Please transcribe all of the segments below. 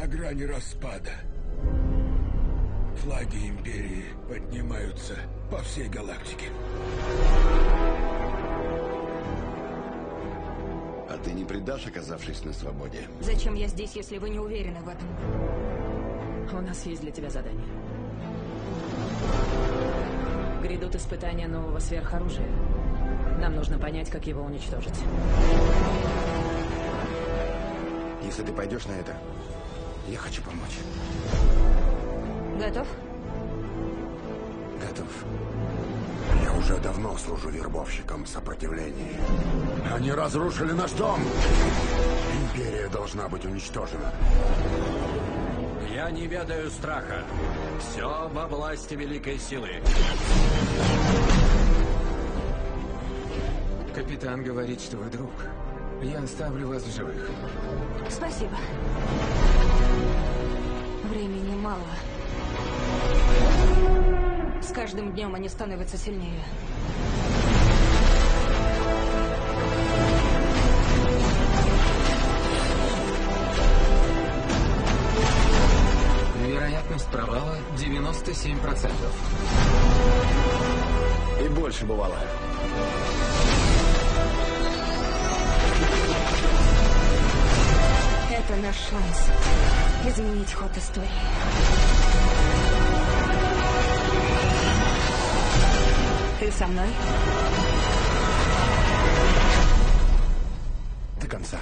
на грани распада. Флаги империи поднимаются по всей галактике. А ты не предашь, оказавшись на свободе? Зачем я здесь, если вы не уверены в этом? У нас есть для тебя задание. Грядут испытания нового сверхоружия. Нам нужно понять, как его уничтожить. Если ты пойдешь на это, я хочу помочь. Готов? Готов. Я уже давно служу вербовщиком сопротивления. Они разрушили наш дом. Империя должна быть уничтожена. Я не ведаю страха. Все во власти великой силы. Капитан говорит, что вы друг. Я оставлю вас в живых. Спасибо. Времени мало. С каждым днем они становятся сильнее. Вероятность провала 97%. И больше бывало. Это наш шанс изменить ход истории. Ты со мной? До конца.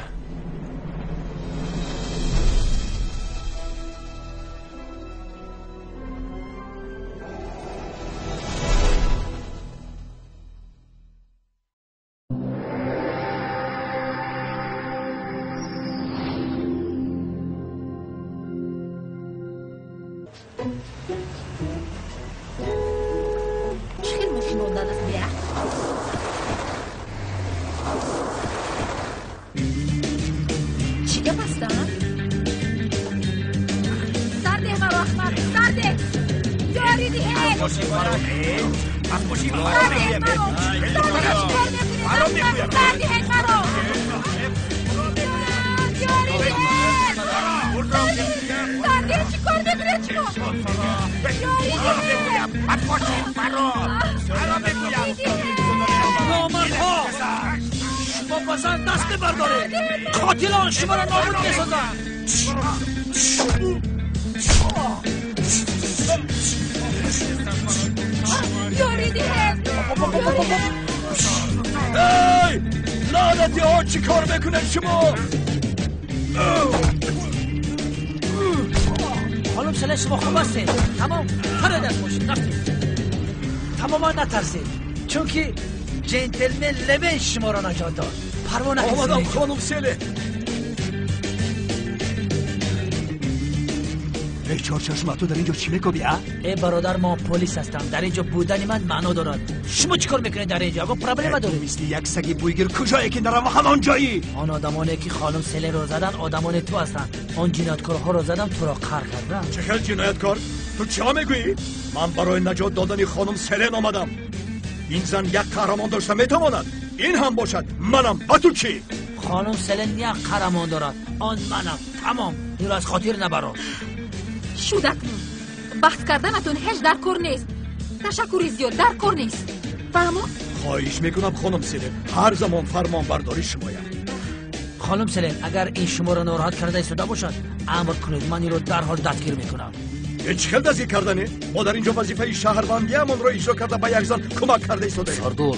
خانم سله شما خوب هستین تمام هر دست باشید رفتیم تماما نترسید چون که جنتلمن لمن شما را نجات داد پروا نکنید آمدم خانم سله ای چهارچشم تو در اینجا چی میکنی ها؟ ای برادر ما پلیس هستم در اینجا بودن من معنا دارد شما چیکار میکنید در اینجا؟ اگه پرابلم داره مثل یک سگ بویگر کجایی که نرم همان جایی؟ آن آدمانی که خانم سله رو زدن آدمان تو هستن آن جنایتکارها رو زدم تو را قهر کردم چه خیلی جنایتکار؟ تو چه میگویی؟ من برای نجات دادن خانم سلن آمدم این زن یک قهرمان داشته میتواند این هم باشد منم و تو چی؟ خانم سلن یک قهرمان دارد آن منم تمام این را از خاطر نبرو شودکنون بحث کردنتون هیچ در کار نیست تشکری زیاد در کار نیست فهمو؟ خواهش میکنم خانم سلن هر زمان فرمان برداری شمایم خانم سلن اگر این شما را ناراحت کرده ایستاده باشد امر کنید من این رو در حال دستگیر میکنم هیچ خیل دستگیر کردنه ما در اینجا وظیفه شهروندی همون را اجرا کرده به یک زن کمک کرده ایستاده سردار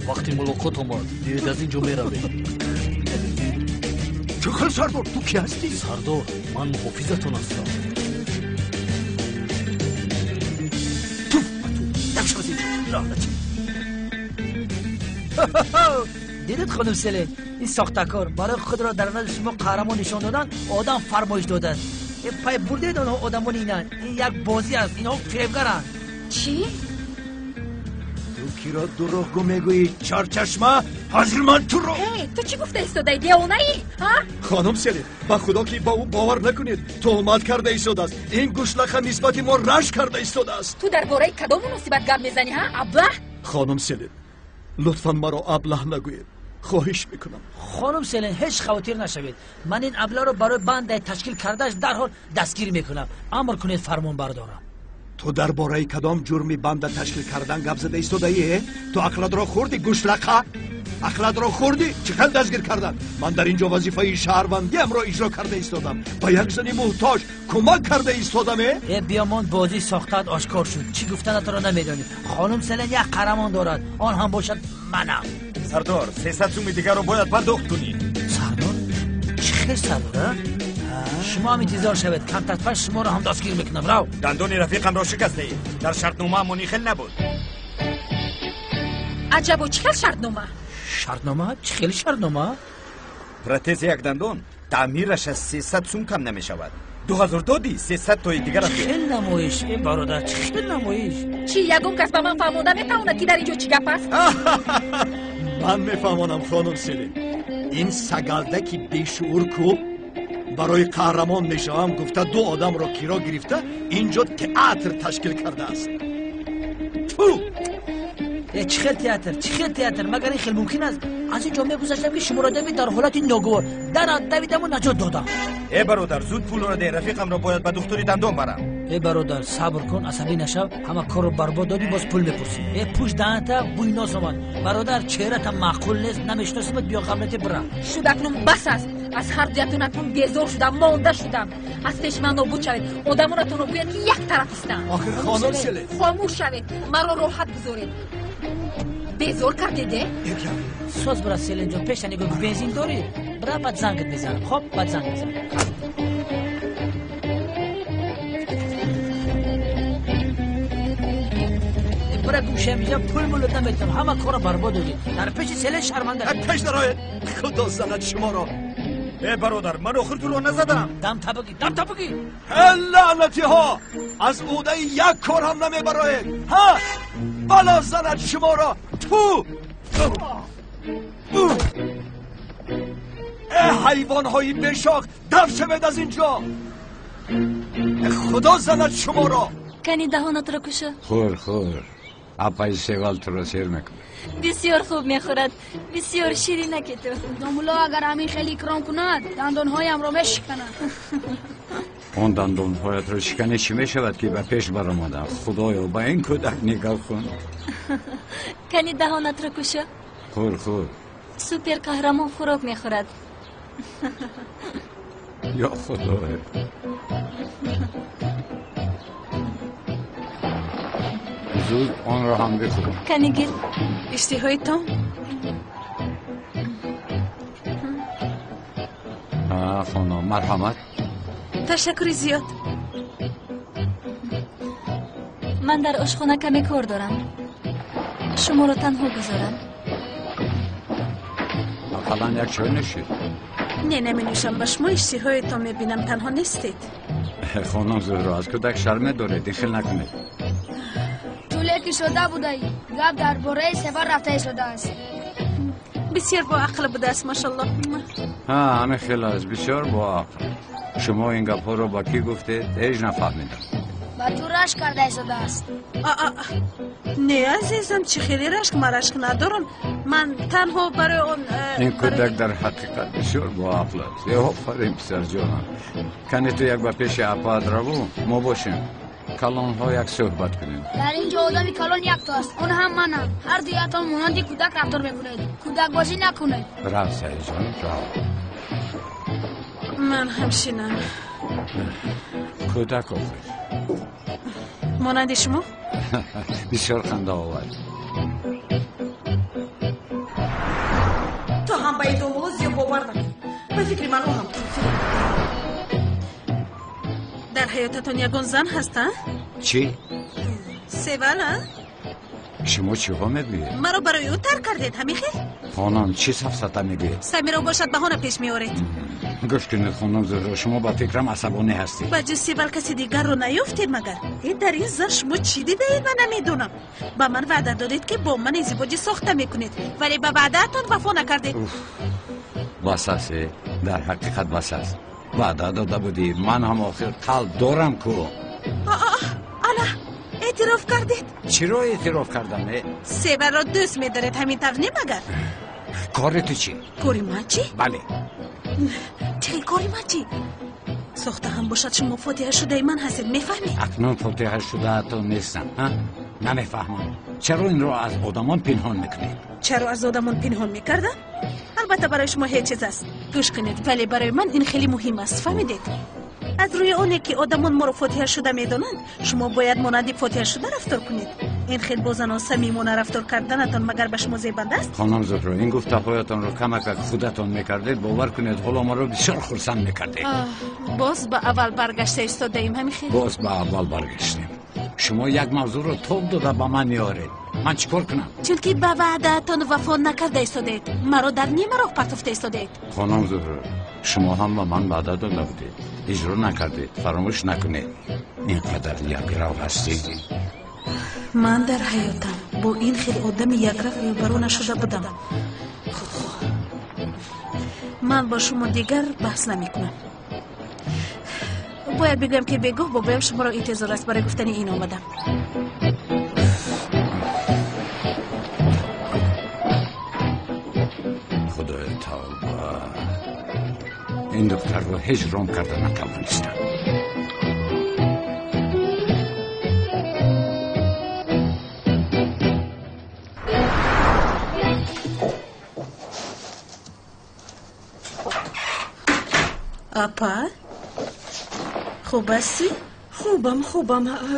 وقتی ملاقات آمد دیگه از اینجا میرویم چه خیل سردار تو کی هستی؟ سردار من محافظتون هستم دیدید خانم سله این ساختکار برای خود را در نظر شما قهرمان نشان دادن آدم فرمایش دادن این پای برده دادن آدمان اینن این یک بازی است اینا فریبگرن چی؟ تو کی را دروغگو میگویی چهارچشمه حاضر من تو رو ای تو چی گفته ایستاده دیوانه ای؟ خانم سلن با خدا که با او باور نکنید تهمت کرده ایستاده است این گوشلخه نسبت ما رشک کرده ایستاده است تو درباره کدام مناسبت گپ میزنی ها ابله خانم سلن لطفا مرا ابله نگویید خواهش میکنم. خانم سلن هیچ خاطر نشوید. من این ابلا رو برای بند تشکیل کردهش در حال دستگیر میکنم. امر کنید فرمان بردارم. تو درباره کدام جرمی بند تشکیل کردن گپ زده ایستاده‌ای؟ تو عقلت را خوردی گوشلقه؟ عقلت را خوردی؟ چقدر دستگیر کردن؟ من در اینجا وظیفه شهروندیم را اجرا کرده ایستادم. با یک زنی محتاج کمک کرده ایستادم. بیامان بازی ساختت آشکار شد. چی گفتنت را نمیدانی. خانم سلن یک قهرمان دارد. آن هم باشد منم. سردار 300 سوم دیگر رو باید پرداخت کنی. سردار؟ چی خیلی سردار؟ شما هم انتظار شوید. کم تطفش شما رو هم دستگیر میکنم. رو دندون رفیقم را شکسته ای. در شرطنامه منیخل نبود. عجب و چه شرطنامه؟ شرطنامه؟ چه خیلی شرطنامه؟ پرتز یک دندون تعمیرش از 300 سوم کم نمی شود. 2000 دادی 300 تای دیگر است. خیلی نمایش برادر، خیلی نمایش. چی یگم کس به من فهمونده میتواند که در اینجا چی گپ است؟ من میفهمانم خانم سلن. این سگالده که بیشعور کو برای قهرمان میشوم گفته 2 آدم را کیرا گرفته اینجا تئاتر تشکیل کرده است. تو چه خیلی تئاتر مگر این خیلی ممکن است؟ از اینجا میگذشتم که شما را در حالت ناگوار در دویدم و نجات دادم. ای برادر زود پول را ده. رفیقم را باید به دکتری دندان برم. ای برادر صبر کن، عصبی نشو. همه کار رو برباد دادی باز پول میپرسی. ای پوش دهنت بوی ناز آمد. برادر چهره‌ت معقول نیست. نمیشناسمت بیا قبلت برم. شد اکنون بس است. از هر جهتونتون بیزار شدم، مانده شدم. از پیش من نابود شوید. آدمانتون رو باید که یک طرف هستند. آخر خانم سلن خاموش شوید. مرا راحت گذارید. بیزار کردیده؟ سوز برا سلن جان پیش نگاه بنزین داری؟ برا بعد زنگت میزنم. خب بعد زنگ میزنم. برا گوشه میزنم پول مولد نمیتونم. همه کارا برباد دادی. در پیش سلن شرمنده. پیش درآید. خدا زند شما را. ای برادر من آخر تو رو نزدم. دم تبگی لعنتی ها از عهده یک کار هم نمیبراید. ها بلا زند شما را. تو ای حیوان های بیشاق در شوید از اینجا. خدا زند شما را. کنی دهانت را کشه. خور اپای سیوال تو را سیر میکنه. بسیار خوب میخورد. بسیار شیرینه که تو. دامولا اگر همین خیلی اکرام کند دندانهایم را بشکند. اون دندانهایت را شکنه چی میشود که به پیش برآمدن؟ خدایا با این کودک نگاه کن. کنی دهانت را کشه. خور سوپر قهرمان خوراک میخورد. یا خدایا. زود آن را هم بخور. کنی گیر. اشتهای تو؟ خانم مرحمت. تشکر زیاد. من در آشخانه کمی کار دارم. شما را تنها گذارم. اقلا یک چای نشید. نه نمی نوشم. به شما اشتهای تو میبینم تنها نیستید. خانم زهرا از کودک شرمه دارید. دخل نکنید. طوله که شده بوده ای. گفت درباره سفر رفته شده است. بسیار با عقل بوده است ماشاءالله. همه خیلی است. بسیار با عقل. شما این گپ ها رو با کی گفتید؟ هیچ نفهمیدم. با تو رشک کرده شده است. نه عزیزم چه خیلی رشک من رشک ندارم. من تنها برای اون این کودک در حقیقت بسیار با عقل است. یه آفرین پسر جانم. کنی تو یک با پیش اپاد رو ما باشیم. کلان ها یک صحبت کنیم. در اینجا آدمی کلان یک تا است. اون هم منم. هر دیگرتان مانند کودک رفتار میکنید. کودک بازی نکنید. رفت سعی جان رفت. من همشینم. کودک آخر مانند شما؟ بسیار خنده آورد. تو هم باید دو زیاد باور نکنی. به فکر من هم در حیاتتون یگون زن هستن؟ چی؟ سیوال ها؟ شما چی ها میگوید؟ مرا برای او ترک کردید همین خیر؟ خانم چی سفسطه میگوید؟ سمیرا باشد بهانه پیش میارید. گوش کنید خانم زهرا شما با فکرم عصبانی هستید. با جز سیوال کسی دیگر رو نیفتید مگر؟ در این زن شما چی دیده اید من نمیدونم. با من وعده دادید که با من ازدواجی ساخته میکنید ولی به وعدهتون وفا نکردید. واسه در حقیقت واسه وعده داده بودی من هم آخر قلب دارم کو. الا اعتراف کردید؟ چرا اعتراف کردم؟ سیوال را دوست میدارید همین طور نه مگر؟ کارت چی؟ کاری من چی؟ بله چه کاری من چی؟ ساخته هم باشد شما فاتحه شده من هستید میفهمی؟ اکنون فاتحه شده تو نیستم ها؟ نمیفهمم چرا این رو از آدمان پنهان میکنید؟ چرا از آدمان پنهان میکردم؟ البته برای شما هیچ چیز است گوش کنید ولی برای من این خیلی مهم است فهمیدید؟ از روی اونه که آدمان ما رو فاتحه شده میدونند شما باید مانند فاتحه شده رفتار کنید این خیلی بازن و صمیمانه رفتار کردنتان مگر به شما زیبنده است؟ خانم زهرا این گفته‌هایتان رو کمک خودتان میکردید باور کنید حالا ما رو بسیار خرسند میکردید باز به اول برگشته ایستاده ایم همین خیلی باز به اول برگشتیم شما یک موضوع رو توب داده به من میارید من چیکار کنم؟ چون که به وعده‌تان وفا نکرده ایستادید مرا در نیمه راه پرتفته ایستادید خانم زهرا شما هم به من وعده داده بودید اجرا نکردید فراموش نکنید اینقدر یکرو هستید من در حیاتم با این خیلی آدم یکرو روبرو نشده بودم من با شما دیگر بحث نمی کنم باید بگم که بگاه بابایم شما را انتظار است برای گفتن این آمدم خدای توبه این دختر رو هیچ رام کرده نتوانستم اپا خوب هستی؟ خوبم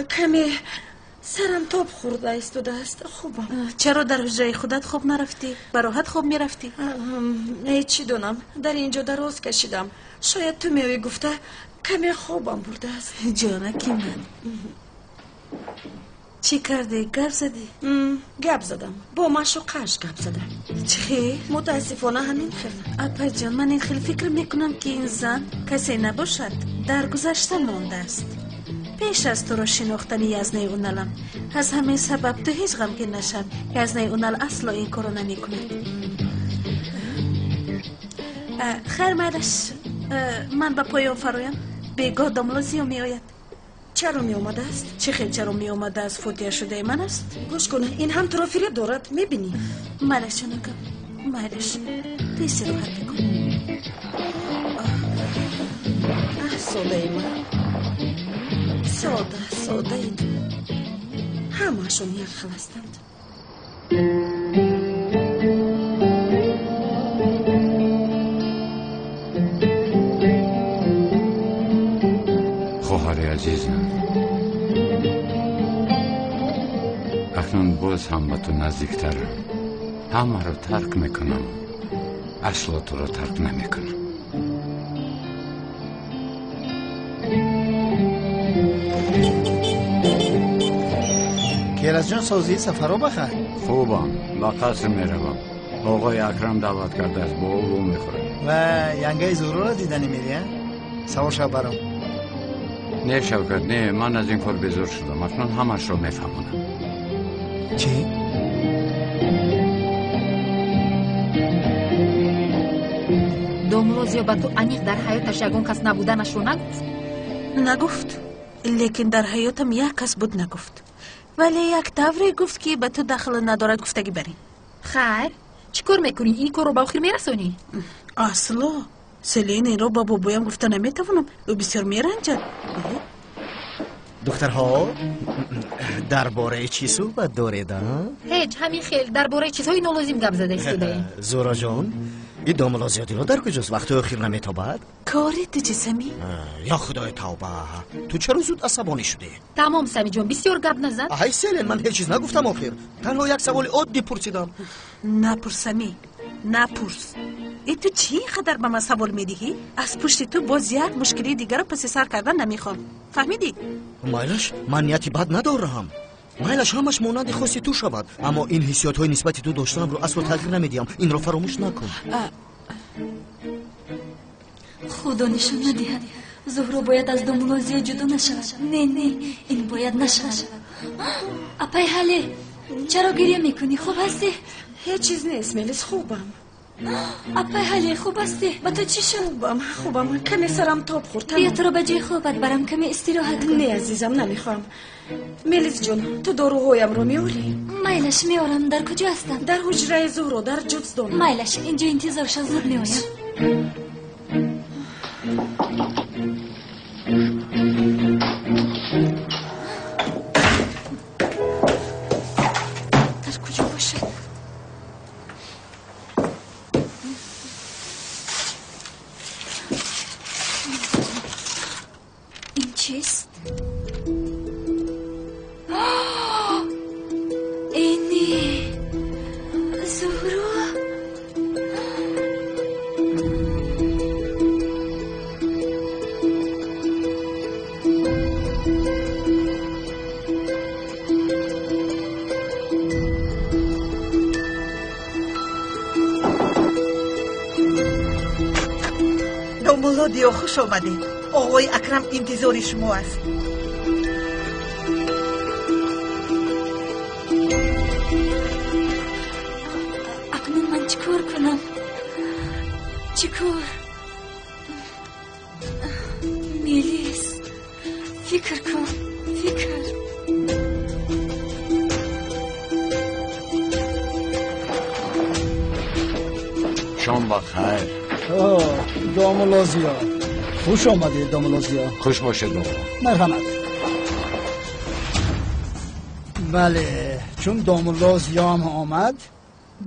کمی سرم تاب خورده ایستاده است خوبم چرا در حجره خودت خوب نرفتی؟ براحت خوب میرفتی؟ چی دونم در اینجا دراز کشیدم شاید تو میوی گفته کمی خوبم برده است جانکی من چی کردی؟ گپ زدی؟ گپ زدم با معشوقش گپ زدم چی؟ متاسفانه همین خیلی اپا جان من این خیلی فکر میکنم که این زن کسی نباشد در گذشته مانده است پیش از تو را شناختن یزنه اونلم از همین سبب تو هیچ غمگین نشم یزنه اونل اصلا این کارو نمی کند خیر مادش من به پایان فرایم بگاه داملازیو می آید چرا می آمده است؟ چه خیلی چرا می آمده از فوتیه شده من است؟ گوش کنه این هم تو را فریب دارد می بینی مالش نکن مالش پیسی رو حد کن ساده ای من ساده ای تو همه شون یک خلستند خواهر عزیزم اکنون باز هم به تو نزدیکترم همه رو ترک میکنم اصلا تو رو ترک نمیکنم کیرز جان سوزی سفرو بخیر خوبم با قصر میروم آقای اکرم دعوت کرده است با او میخوره و ینگه زورو را دیدنی میری سوار شب برام نه شوکت نه من از این کار بیزار شدم اکنون همش رو میفهمونم چی؟ دامروز یا با تو انیق در حیاتش یگون کس نبودنش رو نگفت؟ نگفت لیکن در حیاتم یک کس بود نگفت ولی یک دوری گفت که به تو دخل ندارد گفتگی بری خیر چی کار میکنی؟ این کار رو با آخر میرسونی؟ اصلا سلین این رو با بابایم گفته نمیتونم او بسیار میرنجد دخترها درباره چی صحبت دارید؟ هیچ همین خیل درباره چیزهای نالازم گپ زده ایستاده زورا جان این داملازیاتی را در کجاست وقت آخر نمیتابد؟ کاری تو چی سمی؟ یا خدای توبه تو چرا زود عصبانی شده؟ تمام سمی جان بسیار گپ نزن ای سلین من هیچ چیز نگفتم آخر تنها یک سوال عادی پرسیدم نپرسمی نپرس ای تو چی خدر به من سوال میدهی؟ از پشت تو باز یک مشکلی دیگر رو پس سر کردن نمیخوام فهمیدی؟ مایلش من نیتی بد ندارم مایلش همش مانند خاصی تو شود اما این حسیات های نسبتی تو داشتنم رو اصلا تغییر نمیدیم این رو فراموش نکن خدا نشان ندهد زهرا باید از دامولازی جدا نشود نه این باید نشود اپای حاله چرا گریه میکنی خوب هستی؟ هیچ چیز نیست ملیس خوبم اپای حالی خوب هستی؟ با تو چی شد؟ خوبم کمی سرم تاب خورد. بیا تو رو به جای خوبت برم کمی استراحت کن. نه عزیزم نمیخوام. میلیس جون تو داروهایم رو میاری؟ مایلش میارم. در کجا هستن؟ در حجره زهرا در جزدان. مایلش اینجا انتظارش زود میایم. در کجا باشد؟ این چیست؟ اینی زهرا. دامولودیو خوش آمدید. آقای اکرم انتظار شما است. اکنون من چیکار کنم؟ چیکار؟ میلیس فکر کن. شام بخیر. دامولازیا خوش آمدید. دامولازیا خوش باشید بابا. مرحمت. بله چون دامولازیا هم آمد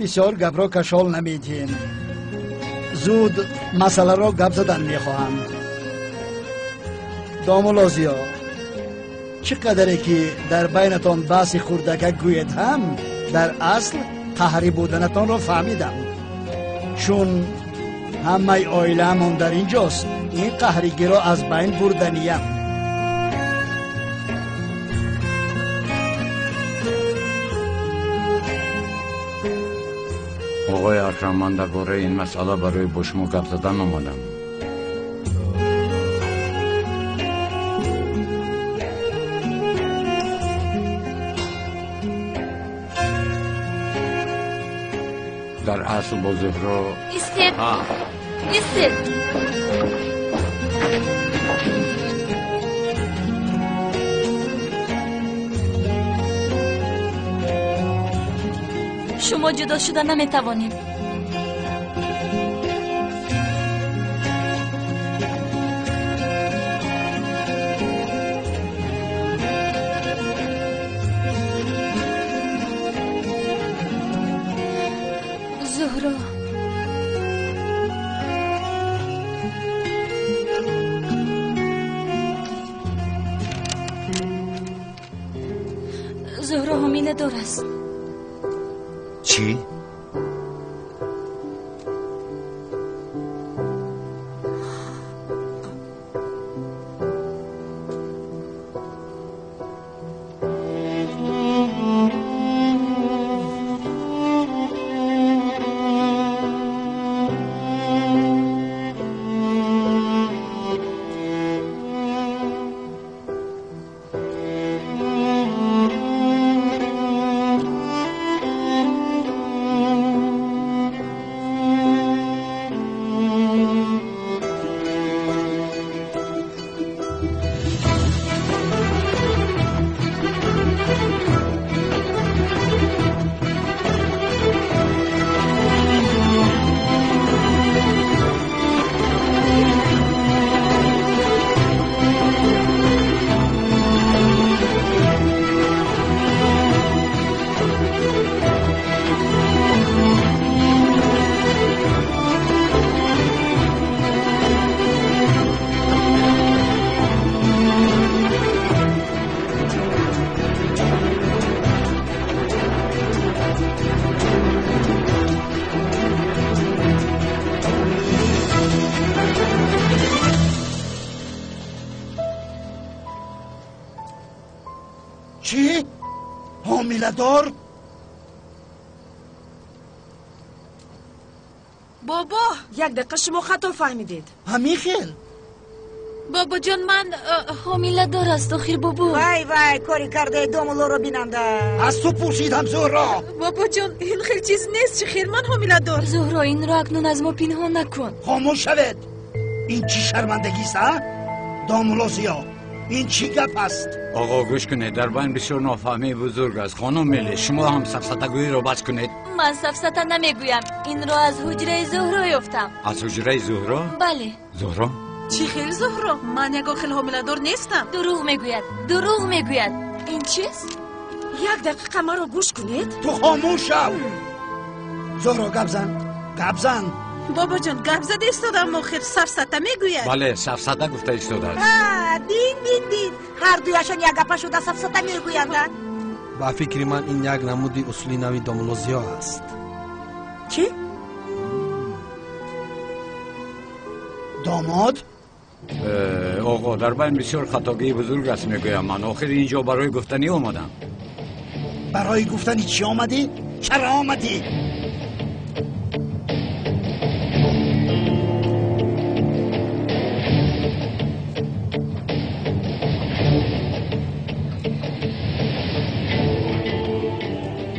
بسیار گپ را کشال نمیدیم. زود مسئله را گپ زدن میخواهم. دامولازیا چقدره که در بینتان بحث خوردکک گوید هم در اصل قهری بودنتان را فهمیدم. چون همه آیله همون در اینجاست. این قهرگی را از بین بردنیم. آقای اکرم من درباره این مسئله برای با شما گپ زدن آمدم. در اصل با زهرا ایستید. شما جدا شدن نمیتوانید. زهرا زهرا حامله دار است. چی؟ چی؟ حامله دار؟ بابا یک دقیقه شما خطا فهمیدید. همین خیل بابا جان من حامله دار است آخر بابا. وای وای کاری کرده دومولو رو بیننده. از تو پوشیدم زهرا. بابا جان این خیلی چیز نیست. چه خیر من حامله دار. زهرا این رو اکنون از ما پنهان نکن. خاموش شوید. این چی شرمندگی است ها؟ دامولو زیا این چی گپ است؟ آقا گوش کنید، در بین بسیار نافهمی بزرگ است. خانم میلی شما هم سفسطگویی رو بس کنید. من سفسطه نمیگویم، این رو از حجره زهرا یافتم. از حجره زهرا؟ بله. زهرا؟ چی خیلی زهرا؟ من یک آخر حامله دار نیستم. دروغ میگوید. این چیست؟ یک دقیقه ما رو گوش کنید. تو خاموش شو. زهرا گپ زن. بابا جان گپ زده ایستادم آخر سفسطه میگوید. بله سفسطه گفته ایستاده است. دین هر دویشان یک گپ شده سفسطه میگویند. با فکر من این یک نمودی اصولی نوی دامولوزیا است. چی؟ داماد؟ آقا در بین بسیار خطاگی بزرگ است میگویم. من آخر اینجا برای گفتنی آمدم. برای گفتنی چی آمدی؟ چرا آمدی؟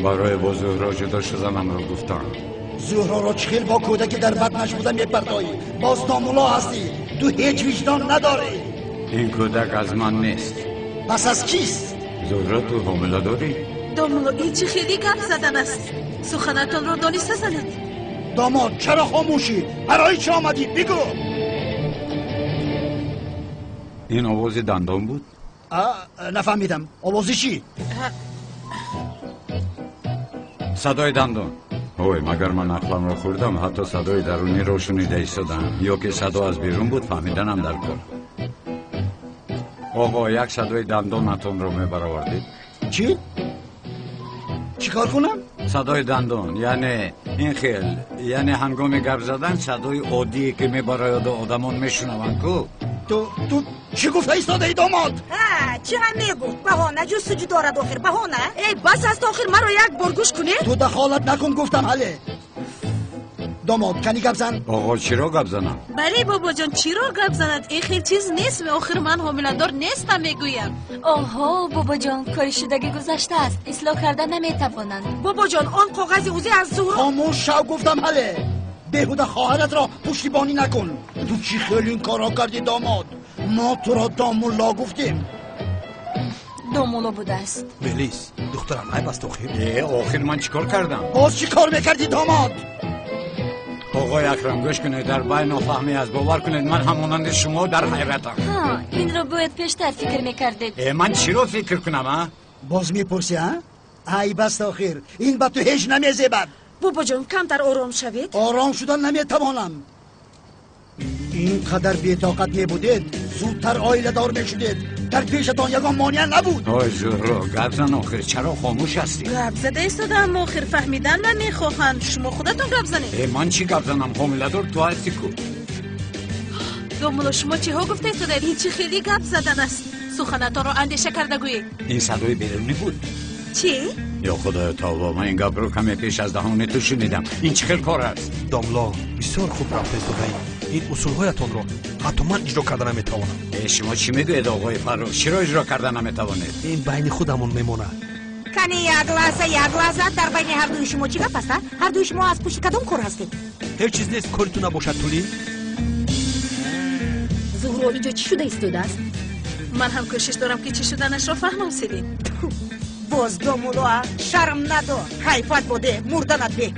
برای با زهرا جدا شدنم رو گفتم. زهرا را چخیل با کودک در بد نشبودن میپردایی. باز دامولا هستی. تو هیچ وجدان نداری. این کودک از من نیست. پس از کیست؟ زهرا تو حامله داری؟ دامولو این چه خیلی گپ زدن است. سخنتون رو دانسته زنید. داماد چرا خاموشی؟ برای چه آمدی؟ بگو. این آواز دندان بود؟ نفهمیدم. آوازی چی؟ صدای دندان. اوه مگر من عقلم رو خوردم حتی صدای درونی رو شنیده ایستادم یا که صدا از بیرون بود فهمیدنم در کار. آقا یک صدای دندانتون رو میبرآوردید. چی؟ چیکار کنم؟ صدای دندان یعنی این خیل یعنی هنگام گپ زدن صدای عادی که میبراید آدمان میشنون کو. تو چی گفته ایستاده ای داماد؟ چی هم میگفت؟ بهانه جستجو دارد آخر بهانه؟ ای بس است آخر مرا یک بار گوش کنید. تو دخالت نکن گفتم حله. داماد کنی گپ زن. آقا چرا گپ زنم؟ بله بابا جان چرا گپ زند؟ این خیلی چیز نیست. آخر من حامله دار نیستم میگویم. آها بابا جان کاری شدگی گذشته است. اصلاح کردن نمیتوانند. بابا جان آن کاغذ اوزی از زهرا. خاموش شو گفتم حله. بهوده خواهرت را پشتیبانی نکن. تو چی خیلی این کارا کردی داماد؟ ما تو را دامولا گفتیم. دامولا بوده است. ملیس دخترم های بست آخر من چیکار کردم؟ باز چی کار میکردی داماد؟ آقای اکرم گوش کنید در بین نافهمی از باور کنید من همانند شما در حیرتم. این رو باید پیشتر فکر میکردید. من چی رو فکر کنم ها؟ باز میپرسی ها؟ ای بست آخر این با تو هیچ نمیزیبد. بابا جان کمتر آرام شوید. آرام شدن نمیتوانم. اینقدر بی‌طاقت میبودید زودتر آیله دار میشدید. در پیشتان یگان مانع نبود. آی زهرا گپ زن آخر چرا خاموش هستی؟ گپ زده ایستادم آخر فهمیدن من میخواهند. شما خودتون گپ زنید. من چی گپ زنم؟ حامله دار تو هستی کو. دامولو شما چی ها گفته ایستادید؟ این چی خیلی گپ زدن است. سخنتان رو اندیشه کرده گویید. این صدای بیرونی بود. چی؟ یا خدای توبه من این گپ رو کمی پیش از دهان تو شنیدم. این چه کار است؟ داملا بسیار خوب رفته ایستاده. این اصولهایتون رو حتی من اجرا کردن نمیتوانم. شما چی میگوید آقای فروخ؟ چرا اجرا کردن نمیتوانید؟ این بین خودمون میمونه. کنی یک لحظه در بین هر دوی شما چی گپ است؟ هر دوی شما از پشت کدام کار هستید؟ هیچ چیز نیست کارتون نباشد تولی. زهرا اینجا چی شده ایستاده است؟ من هم کوشش دارم که چی شدنش را فهمم سیلین. باز دامولو شرم ندار. حیفت بوده مردنت به.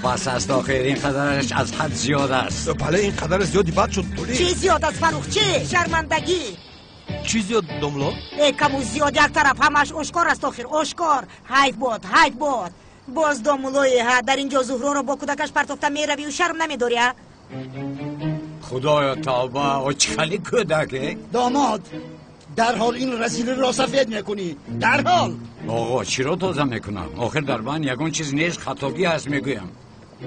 بس است آخر این قدرش از حد زیاد است. بله این قدر زیادی بد شد تولی. چی زیاد است فروخ؟ چی؟ شرمندگی. چی زیاد داملا؟ کمو زیاد یک طرف همش اشکار است آخر اشکار. حیف بود. باز دامولوی در اینجا زهرا رو با کودکش پرتافته میروی و شرم نمیداری ها؟ خدایا توبه چه خیلی کودکه؟ داماد در حال این رسیلی را سفید میکنی. در حال آقا چرا تازه میکنم؟ آخر در بین یگان چیز نیست خطاگی هست میگویم.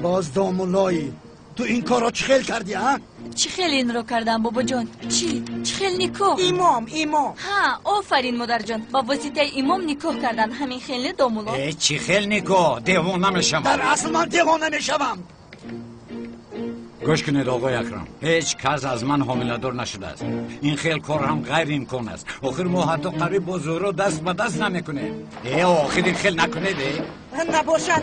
باز دامولایی تو این کار را چه خیل کردی ها؟ چه خیل این رو کردم بابا جان؟ چه خیل نکاح؟ امام آفرین مادر جان با واسطه امام نکاح کردن. همین خیل دامولا. چه خیل نکاح؟ دیوانه میشم. در اصل من دیوانه میشم. گوش کنید آقای اکرم، هیچ کس از من حامله‌دار نشده است. این خیلی کار هم غیر امکان است. آخر ما حتی قریب با زهره دست به دست نمیکنه. آخر این خیلی نکنید. نباشد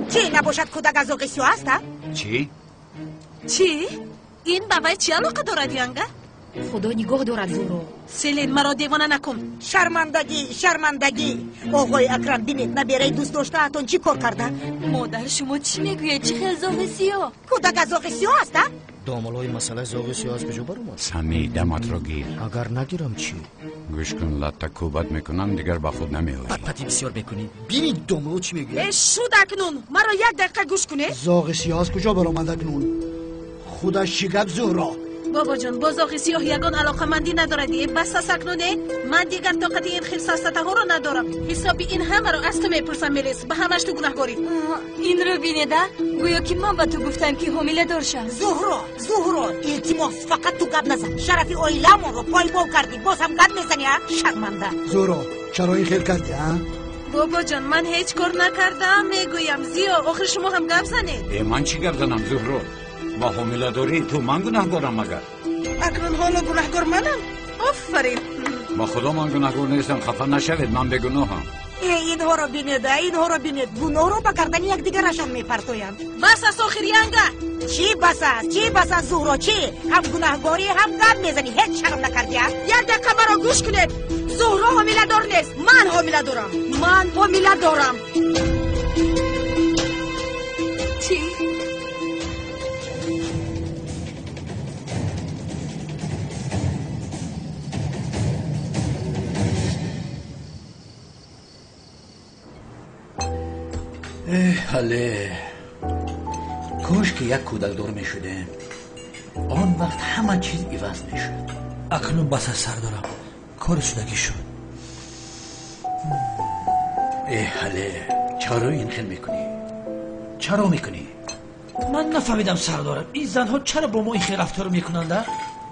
چی نباشد کودک از ذوق سیاه است؟ چی؟ چی؟ این به وی چی علاقه دارد ینگه؟ خدا نگاه دارد زهره. سیلین مرا دیوانه نکن. شرمندگی آقای اکرم بینید نبیره دوست داشته اتون چی کار کرده؟ مادر شما چی میگوید؟ چه خیلی ذوق سیاه؟ کودک از ذوق سیاه است؟ دامالای مسئله ذوق سیاه از کجا برآمد؟ سمی دمت را گیر. اگر نگیرم چی؟ گوش کن، لطه کوبت میکنم دیگر با خود نمیایی. پتی بسیار میکنی. بینید دامالو چی میگوید؟ شد اکنون مرا یک دقیقه گوش کنید. ذوق سیاه از کجا برآمد اکنون؟ خودش شگفت زهره. بابا جان با ذوق سیاه یگان علاقه مندی نداردی. بس است اکنونه من دیگر طاقت این خیل ساسته ها را ندارم. حسابی این همه را از تو میپرسم میلیس. به همش تو گناهگاری. این رو بینیده؟ گویا که من به تو گفتم که حامله دار شم. زهره التماس فقط تو گپ نزن. شرف اویلامون رو پای بو کردی. باز هم گپ میزنی ها؟ شرمنده. زهره چرا این خیل کردی ها؟ بابا جان من هیچ کار نکردم. میگویم زیا آخر شما هم گپ زنید. من چی گپ زنم زهره؟ با حامله داری تو من گناهگارم مگر؟ اکنون حالا گناهگار منم؟ آفرین. با خدا من گناهگار نیستم، خفه نشوید، من بگناهم. اینها رو بینید گناه رو با کردن یک دیگرشان میپرتویند. بس است آخر ینگه. چی بس است زهره چی؟ هم گناهگاری هم گپ میزنی. هیچ شرم نکردی؟ یک دقیقه مرا گوش کنید. زهره حامله دار نیست. من حامله دارم. چی؟ حاله کاش که یک کودک دار می شده آن وقت همه چیز عوض می شد. اکنون بس از سر دارم، کار شدگی شد. حاله چرا این خیل میکنی؟ من نفهمیدم سر دارم. این زنها چرا با ما این خیل رفتار میکنند؟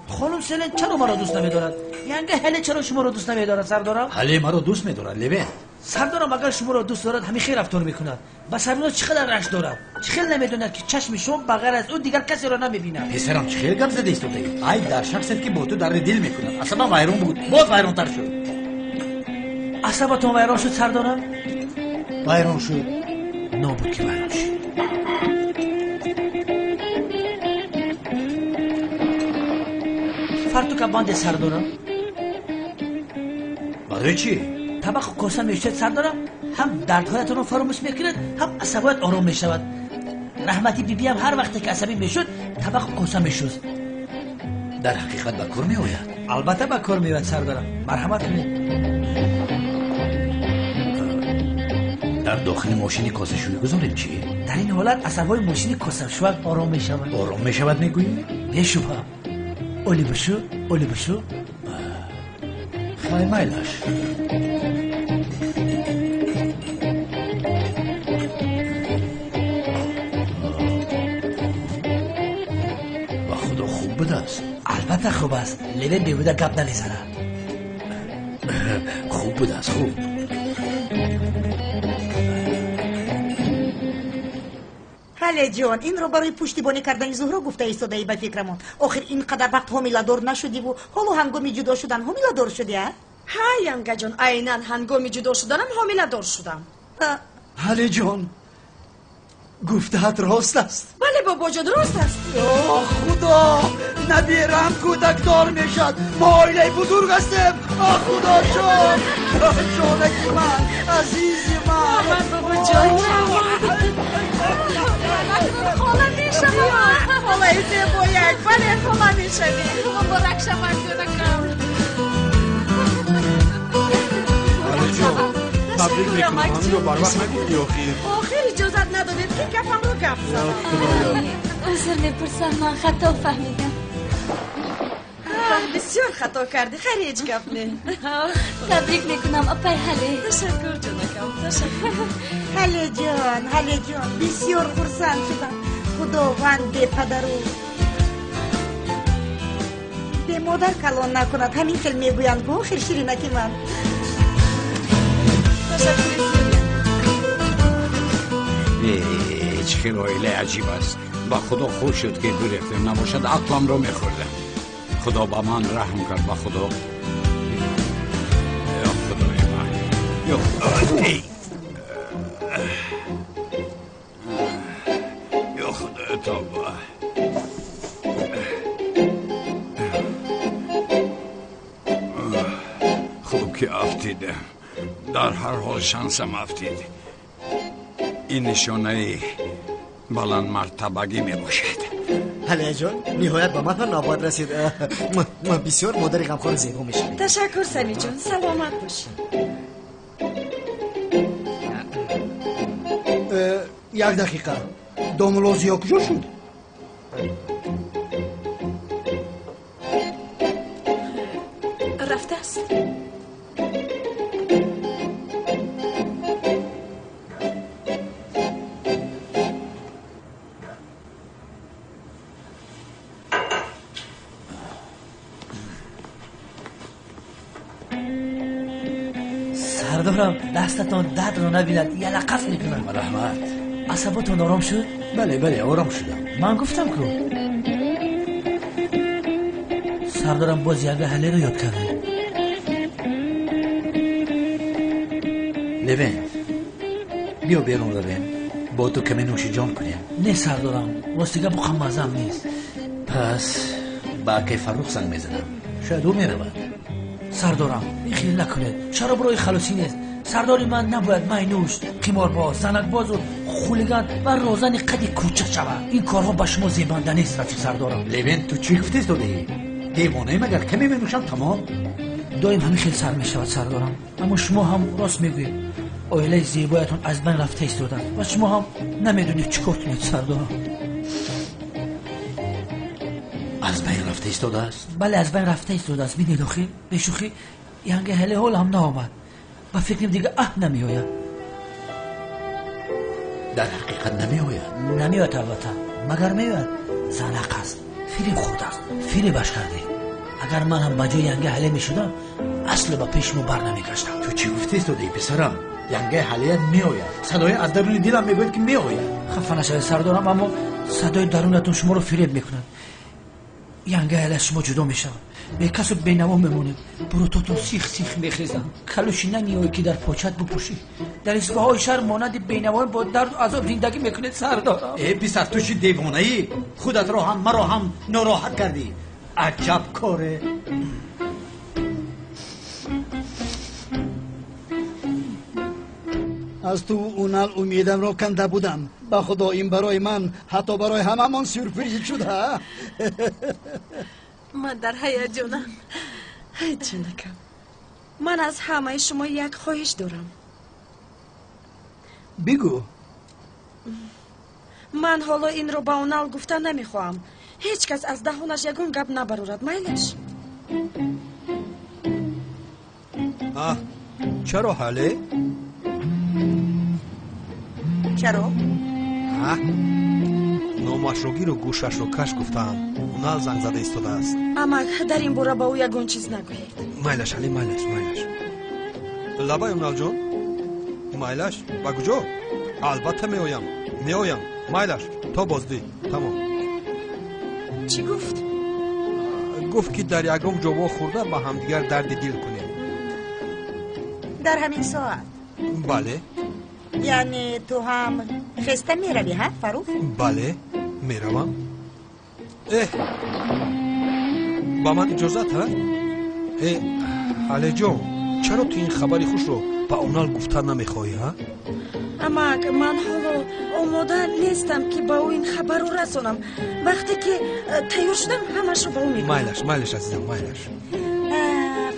خانم سلن چرا مرا دوست نمیدارد؟ ینگه هله چرا شما را دوست نمیدارد سردارم؟ هله مرا دوست میدارد لبه. سردارم اگر شما را دوست دارد همین خیر رفتار میکند. بس سردار چقدر رشت دارد. چخیل نمیدوند که چشم شما بغیر از اون دیگر کسی را نمیبیند. پسرم چخیل گپ زده است تو. ای در شخصی که با تو در دل میکند. اصلا ویران بود. باز ویران تر شد. عصبتون ویران شد سردارم؟ ویران شد. نابود که ویران شد. فرتو کباند سردارم. برای چی؟ طبق کاسه میشد سردارم. هم دردهایتون رو فراموش میکند، هم عصبیت آرام میشود. رحمتی بیبی هم هر وقت که عصبی میشد طبق کاسه میشد. در حقیقت به کار میآید. البته به کار میآید سردارم. مرحمت کنید. در داخل ماشین کاسه شویی گذاریم چی؟ در این حالت عصبای ماشین کاسه شویی آرام میشود. آرام میشود میگویی؟ بیشوبه. اولی بشو خیلی مایلش. با خدا خوب بوده است. البته خوب است. لیوه بیهوده گپ نمیزنه. خوب بوده است. خوب. حاله جان این رو برای پشتیبانی کردن زهره گفته ایستاده ای به فکرمون. آخر اینقدر وقت حامله دار نشدی و حالا هنگامی جدا شدن حامله دار شدی ها؟ ها ینگه جان عیناً هنگامی جدا شدنم حامله دار شدم. حاله جان گفته‌ات راست است. بله بابا جان راست است. خدا نبیرم کودک دار میشد. ما عائله بزرگ هستیم. خدا جان جانک من عزیزی من بابا جان خاله میشم. خاله زیبایک بله خاله میشوی. مبارک شود جونکم. حاله جان تبریک میکنم. همین رو بر وقت نگفتی آخر اجازت ندادید که گپم رو گپ زدم. عذر میپرسم من خطا فهمیدم. بسیار خطا کردی. خیلی هیچ گپ نه. تبریک میکنم اپای حاله. تشکر جونکم. تشکر. حاله جان بسیار خرسند شدم. خداوند به پدر و به مادر کلان نکند. همین خیل میگویند با آخر شیرینکی من. هیچ خیلی عجیب است. با خدا خوش شد که گریختم، نباشد عقلم رو میخوردم. خدا با من رحم کرد. با خدا. یا خدای من، یا خدای یا خدای توبه. خوب که افتیدم. در هر حال شانسم افتید. این نشانه بلند مرتبگی می باشد. حالا جان نهایت با من نوبت رسید. بسیار مادر غمخوار زیبا میشه. تشکر سمی جان، سلامت باشی. یک دقیقه دامولوزیا کجا شد؟ رفته است. سردارم دستتان درد رو نبیند یه لقف میکنم. رحمت عصباتون آرام شد؟ بله آرام شدم. من گفتم که سردارم باز یه حله رو یاد کرده. لوین بیا بیرون لوین، با تو کمی نوش جان کنیم. نه سردارم راستیگه بخم مزم نیست. پس با که فروخ سنگ میزنم، شاید او میرود. سردارم این خیلی نکنید، شراب روی خلاصی نیست. سرداری من نباید مینوش، قمارباز، زنکباز و خولیگان و روزن قدی کوچک شود. این کارها به شما زیبنده نیست رفیق سردارم. لوین تو چی گفتی تو دیوانه مگر کمی منوشم تمام؟ دایم همین خیلی سر میشود سردارم، اما شما هم راست میگوید. آیله زیبایتون از بین رفته ایستادند و شما هم نمیدونید چیکار کنید سردارم. از بین رفته ایستاده است؟ بله از بین رفته ایستاده است. بینید آخی به شوخی یعنی هله حال هم نامد و فکرم دیگه نمیآید. در حقیقت نمیآید؟ نمیآید البته، مگر میآید زنق است، فیلم خورده است، فیلمش کرده. اگر من هم بجای ینگه حله میشدم اصل با پیشمو بر نمیگشتم. تو چی گفتی تو پسرم؟ ینگه حله میآید، صدای از درون دلم میگوید که میآید. خفه نشوید سردارم، اما صدای درونتون شما رو فریب میکنند. ینگه حله شما جدا میشود، به کس بینوا میمونید، بروتاتون سیخ میخیزن، کلوشی نمیایی که در پاچت بپوشی. در اسبه های شهر مانند بینوا با درد و عذاب زندگی میکنید سردارم. ای پسر تو چی دیوانه ای؟ خودت رو هم مرا هم ناراحت کردی. عجب کاره. از تو اونال امیدم رو کنده بودم. با خدا این برای من حتی برای همه من سورپریز شده. من در هیجانم. هیچی نکن. من از همه شما یک خواهش دارم. بگو. من حالا این رو با اونال گفته نمیخواهم. هیچ کس از دهانش یگون گپ نبرورد. میلش؟ چرا حاله؟ چرا؟ نامشروگی رو گوشش رو کش گفتم. اونال زنگ زده ایستاده است. اما در این باره با او یگون چیز نگویید. میلش حالی میلش. لبای اونال جون؟ میلش با کجا؟ البته میایم میلش تا بازدی تمام. چی گفت؟ گفت که در یکم جوا خورده با همدیگر درد دل کنیم. در همین ساعت؟ بله. یعنی تو هم خسته میروی ها فروخ؟ بله میروم. با من اجازت ها؟ حاله جون چرا تو این خبری خوش رو با اونال گفتن نمیخوایی ها؟ اما من حالا آماده نیستم که با او این خبر رو رسونم. وقتی که تیار شدم همش رو با او میگم. میلش عزیزم میلش.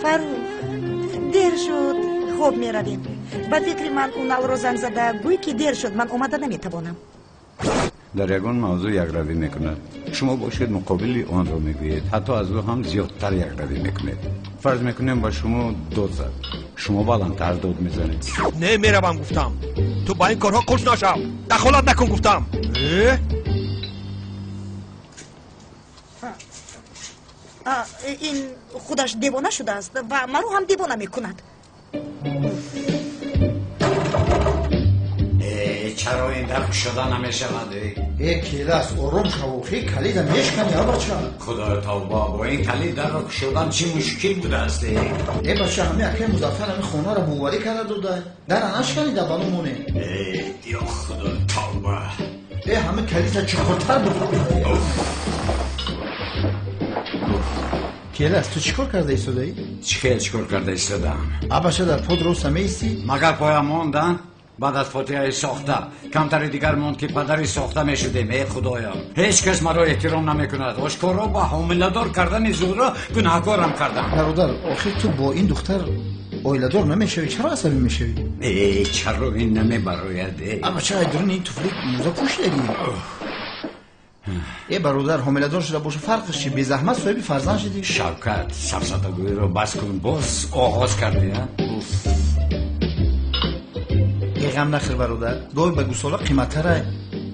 فروخ دیر شد. خوب میرویم. با فکر من اونال رو زنگ زده گوی که دیر شد من اومده نمیتوانم. در یگان موضوع یک روی میکند. شما باشید مقابل آن رو میگویید، حتی از او هم زیادتر یک روی میکنید. فرض میکنیم با شما داد زد، شما بلندتر داد میزنید. نه میروم گفتم. تو با این کارها خوش نشو. دخالت نکن گفتم. این خودش دیوانه شده است و من رو هم دیوانه میکند. چرا این درک شده نمیشود؟ کلاس آروم شو خیلی کلید میشکنی بچه. خدا توبه، با این کلید درک شدن چی مشکل بوده است؟ بچه همه اکه مزفر همه خونه را بواری کرده دوده در انشکنی در بالومونه. یا خدا توبه، همه کلید چکارتر بکنه. کلاس تو چیکار کرده ایستادی؟ چیکار کرده ایستادم؟ بچه در پا درست میستی؟ مگر پایم ماندن؟ بعد از فاتحه ساخته کمتری دیگر موند که پدری ساخته می شدیم. ای خدایا، هیچ کس مرا احترام نمی کند. آشکارا با حامله‌دار کردن زهره گناهکارم کردم. برادر آخه تو با این دختر اویله‌دار نمیشوی، چرا عصبی میشوی؟ ای چرا این نمیبراید؟ اما چرا درون این طفلی موزه پوشیدی؟ ای برادر حامله‌دار شده باشه فرقش چی؟ بی زحمت صاحب فرزند شدی؟ شوکت، سفسطه‌گویی رو بس کن، باز آغاز کردی ها؟ غم نخیر برادر، گاهی به گوسالا قیمت‌تره.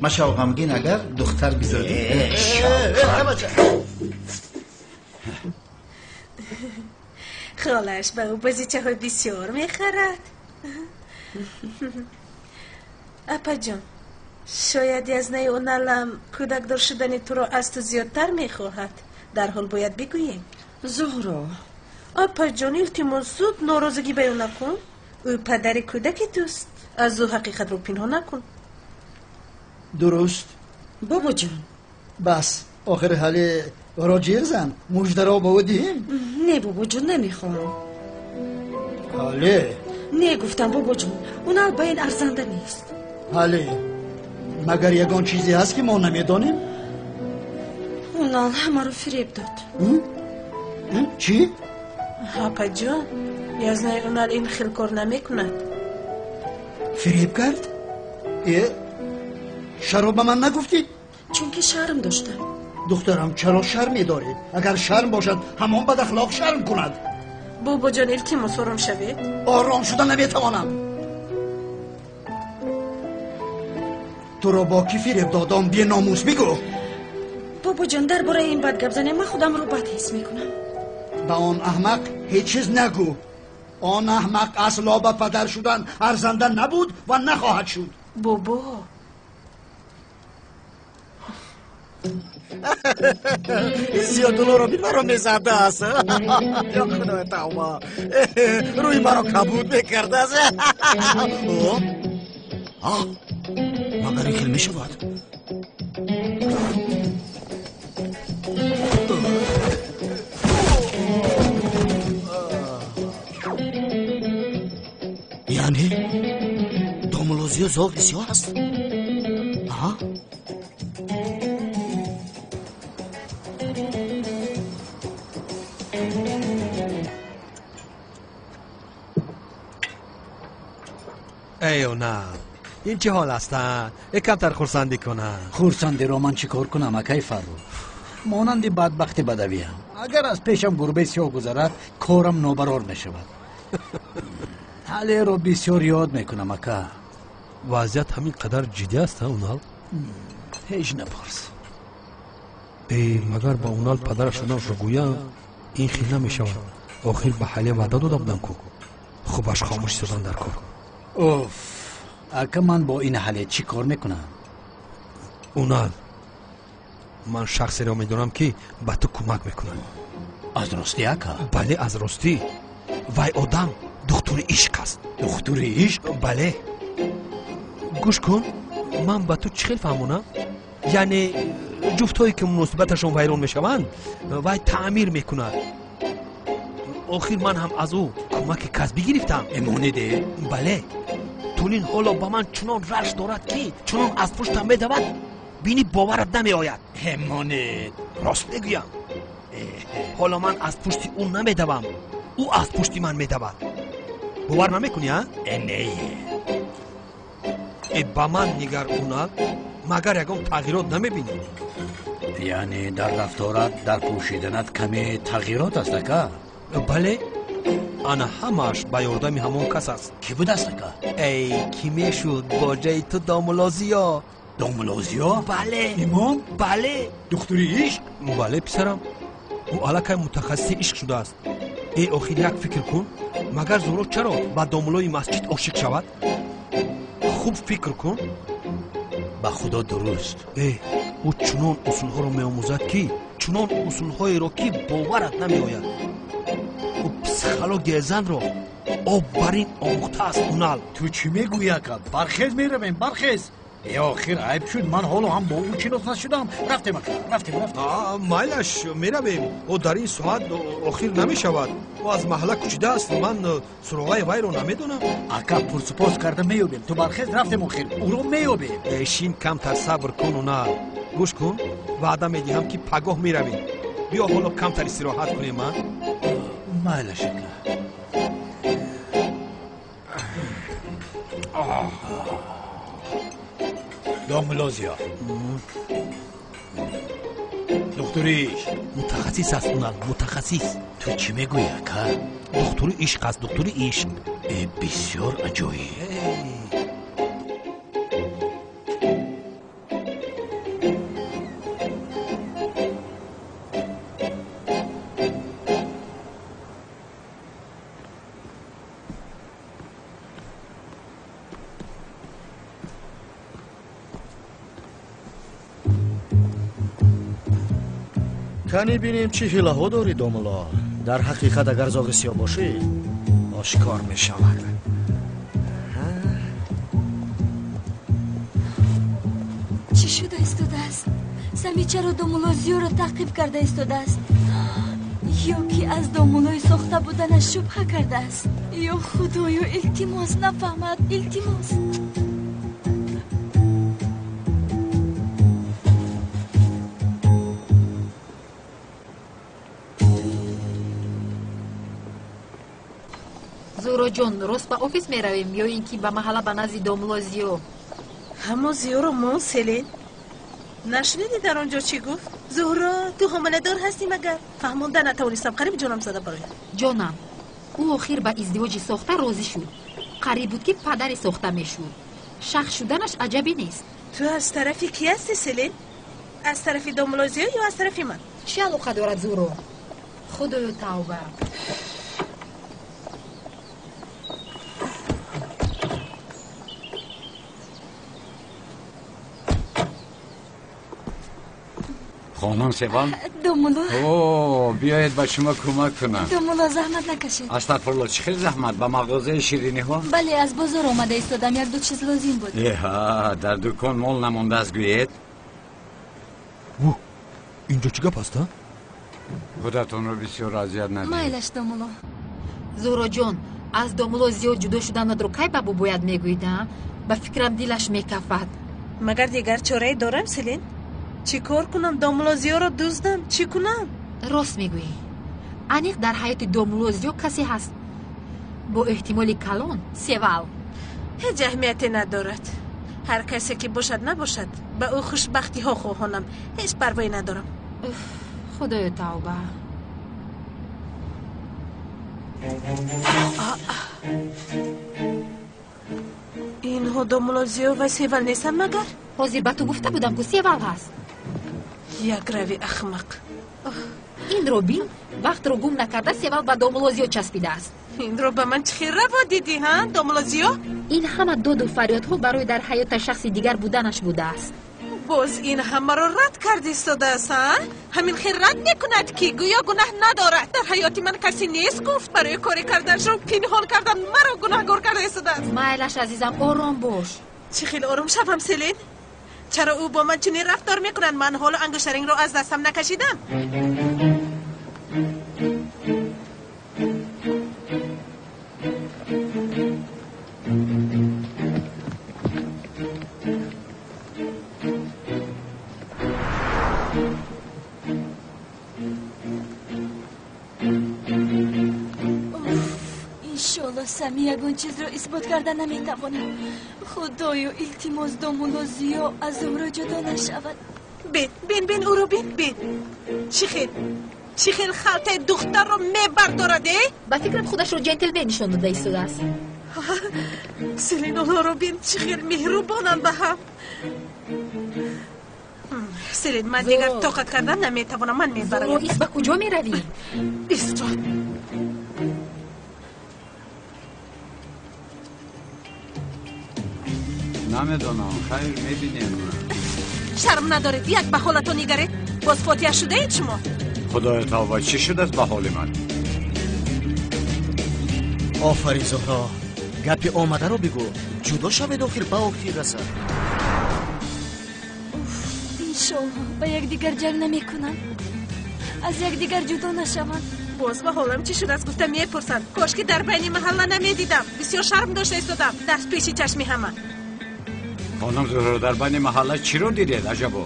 من شو غمگین اگر دختر بیزادی. خالش به او بازیچه های بسیار میخرد. اپا جان، شاید از نی اون علم کودک دار شدن تو را از تو زیادتر میخواهد. در حال باید بگوییم. زهرا، اپا جان التماس زود ناراضگی بیان نکن. او پدر کودک توست. از او حقیقت رو پنهان نکن. درست بابا جان. بس آخر حال راجیر زن مجده را بودیم. نه بابا جان نمیخوام. حاله نه گفتم بابا جان، اون با این ارزنده نیست. حاله مگر یگان چیزی هست که ما نمیدانیم؟ اون همه رو فریب داد. چی؟ اپا جان یزنه اونال این خیل کار نمی کند. فریب کرد؟ شراب به من نگفتی؟ چون که شرم داشتم. دخترم چرا شرمی داری؟ اگر شرم باشد همان بد اخلاق شرم کند. بابا جان التماس آرام شوید. آرام شدن نمیتوانم. تو را با کی فریب دادم؟ بی ناموس بگو. بابا جان درباره این بد گپ زنی من خودم رو بد حس میکنم. به آن احمق هیچ چیز نگو. آن احمق اصلا به پدر شدن ارزنده نبود و نخواهد شد. بابا $30 رو مرا میزده است. یا خدای توبه، روی مرا کبود میکرده است. مگر این خیلی میشود؟ یعنی دوملوزی زاغ بسیار است. ایو نه این چه حال هستن؟ کمتر خورسندی کنن. خورسندی رو من چی کار کنم اکای فرو؟ مانند بدبخت بدوی هم اگر از پیشم گربه سیاه گذرد کارم نابرار می شود. حالی رو بسیار یاد میکنم اکا. وضعیت همین قدر جدی است اونال؟ هیچ نپرس. مگر با اونال پدرش رو گویم این خیلی نمیشود. آخر به حالی وعده داده بودم کو خوبش خاموش شدن در کار. اوف، اکا من با این حالی چی کار میکنم؟ اونال من شخصی را میدونم که به تو کمک میکنم. از راستی اکا؟ بله از راستی. وای آدم دکتر عشق است. دکتر عشق؟ بله. گوش کن، من به تو چی فهمونم؟ یعنی جفتایی که مناسبتشون ویران میشوند وای تعمیر میکند. آخر من هم از او کمک کسبی گرفتم. امانده؟ بله. تونین حالا با من چنان رشت دارد که چنان از پشتم میدود بینی باورت نمی آید. امانده راست میگویم. حالا من از پشت اون نمیدوم، او از پشت من میدود. باور نمیکنی ها؟ نه. با من نگر اونال مگر یکم تغییرات نمیبینی؟ یعنی در رفتارت در پوشیدنت کمی تغییرات است اکا؟ بله. آن همش با یاردم همون کس است. کی بود است اکا؟ ای کی میشد با جای تو داملازیا؟ داملازیا؟ بله. ایمان؟ بله. دکتری عشق؟ بله پسرم، او علاقه متخصص عشق شده است. ای آخر یک فکر کن، مگر زورو چرا با داملای مسجد عاشق شود؟ خوب فکر کن. با خدا درست. او چنان اصولها رو می‌آموزد که چنان اصولهایی رو که باورت نمی‌آید. او پسیکولوژی زن رو آفرین آموخته است اونال. تو چی میگویی اکا؟ برخیز میرویم برخیز. ای آخر عیب شد من حالا هم با او چنوس نشدم. رفتیم اکا رفتیم. مایلش میرویم. او در این ساعت آخر نمیشود. او از محله کشیده است. من سراغای وی رو نمیدونم. اکا پرسپوس کرده میوبیم. تو برخیز رفتیم آخر او رو میوبیم. شین کمتر صبر کن اونال. گوش کن وعده میدهم که پگاه میرویم. بیا حالا کمتر استراحت کنیم. من مایلش اکا. داملازیا دکتریش متخصص است اونال متخصص. تو چی میگویی اکا؟ دکتری عشق است دکتری عشق. بسیار عجایب. کنی بینیم چی حیله ها داری داملا. در حقیقت اگر زاغ سیاه باشی آشکار می شود. چی شده ایستاده است؟ سمی چرا دامولازیو را تعقیب کرده ایستاده است؟ یا که از دامولای ساخته بودنش شبهه کرده است؟ یا خدایا التماس نفهمد التماس. زورو جون راست به آفیس میرویم یا اینکه به محله به نزد داملازیو؟ همون زیو رو مون سلین نشنیدی در آنجا چی گفت؟ زهرا تو حامله دار هستی مگر؟ فهمونده نتوانستم قریب جانم زده برای جانم او آخر به ازدواج ساخته راضی شد. قریب بود که پدر ساخته میشد. شخص شدنش عجبی نیست. تو از طرفی کی هستی سلین؟ از طرفی داملازیو یا از طرفی من؟ چه علاقه دارد زورو؟ خدایا توبه. خانم سیوان دومولا بیاید با شما کمک کنم. دومولا زحمت نکشید. استغفرالله چه خیلی زحمت. با مغازه شیرینی ها؟ بله از بازار آمده ایستادم. یک دو چیز لازم بود. در دکان مال نمونده از گویید؟ اینجا چی گپ است؟ خودتون رو بسیار اذیت ندید. مایلش دومولا. زورو جون از دومولو زیاد جدا شدن رو کی بابو باید میگویدم؟ به فکرم دیلش میکفد. مگر دیگر چاره دارم سلین؟ چی کار کنم؟ داملازیو رو دوزدم چی کنم؟ راست میگویی. انیق در حیات داملازیو کسی هست با احتمال کلان سیوال. هیچ اهمیتی ندارد. هر کسی که باشد نباشد به او خوشبختی ها خواهانم. هیچ پروایی ندارم. خدای توبه. اینها داملازیو و سیوال نیستن مگر؟ حاضر به تو گفته بودم که سیوال هست. یک روی احمق. این رو بین وقت رو گم نکرده سیوال به داملازیو چسبیده است. این رو به من چخیر روا دیدی ها داملازیو؟ این همه داد و فریادها برای در حیات شخص دیگر بودنش بوده است. باز این همه را رد کردی ایستاده است ها؟ همین خیر رد میکند که گویا گناه ندارد. در حیات من کسی نیست گفت برای کاری کردنش رو پنهان کردن مرا گناهگار کرده ایستاده است. مایلش عزیزم آرام باش. چه خیلی آرام شوم سلین؟ چرا او با من چنین رفتار میکنن؟ من حالا انگشترینگ رو از دستم نکشیدم. انشالله سمی یگون چیز رو اثبات کرده نمیتوانم. خدایا التماس دامولازیو از زهرا جدا نشود. بین او رو بین. چی خیل خلطه دختر رو میبردارده؟ با فکرم خودش رو جنتلمن نشون داده ایستاده است. سلین اونا رو بین چی خیل مهربانن به هم. سلین من دیگر طاقت کردن نمیتوانم. من میبرم. ایست با کجا میروی؟ ایست نمیدونم خیر میبینیم. شرم ندارید یک به حالتون نگرید؟ باز فاتحه شده اید شما؟ خدای توبه چی شده است به حال من؟ آفرین زهرا گپی آمده رو بگو جدا شوید آخر به آخر رسد. انشالله به یک دیگر جنگ نمیکنن از یک دیگر جدا نشوند. باز به حالم چی شده است گفتم میپرسند. کاش که در بین محله نمیدیدم. بسیار شرم داشته ایستادم دست پیش چشمی همه. خانم زهرا در بین محله چی رو دیدید عجبا؟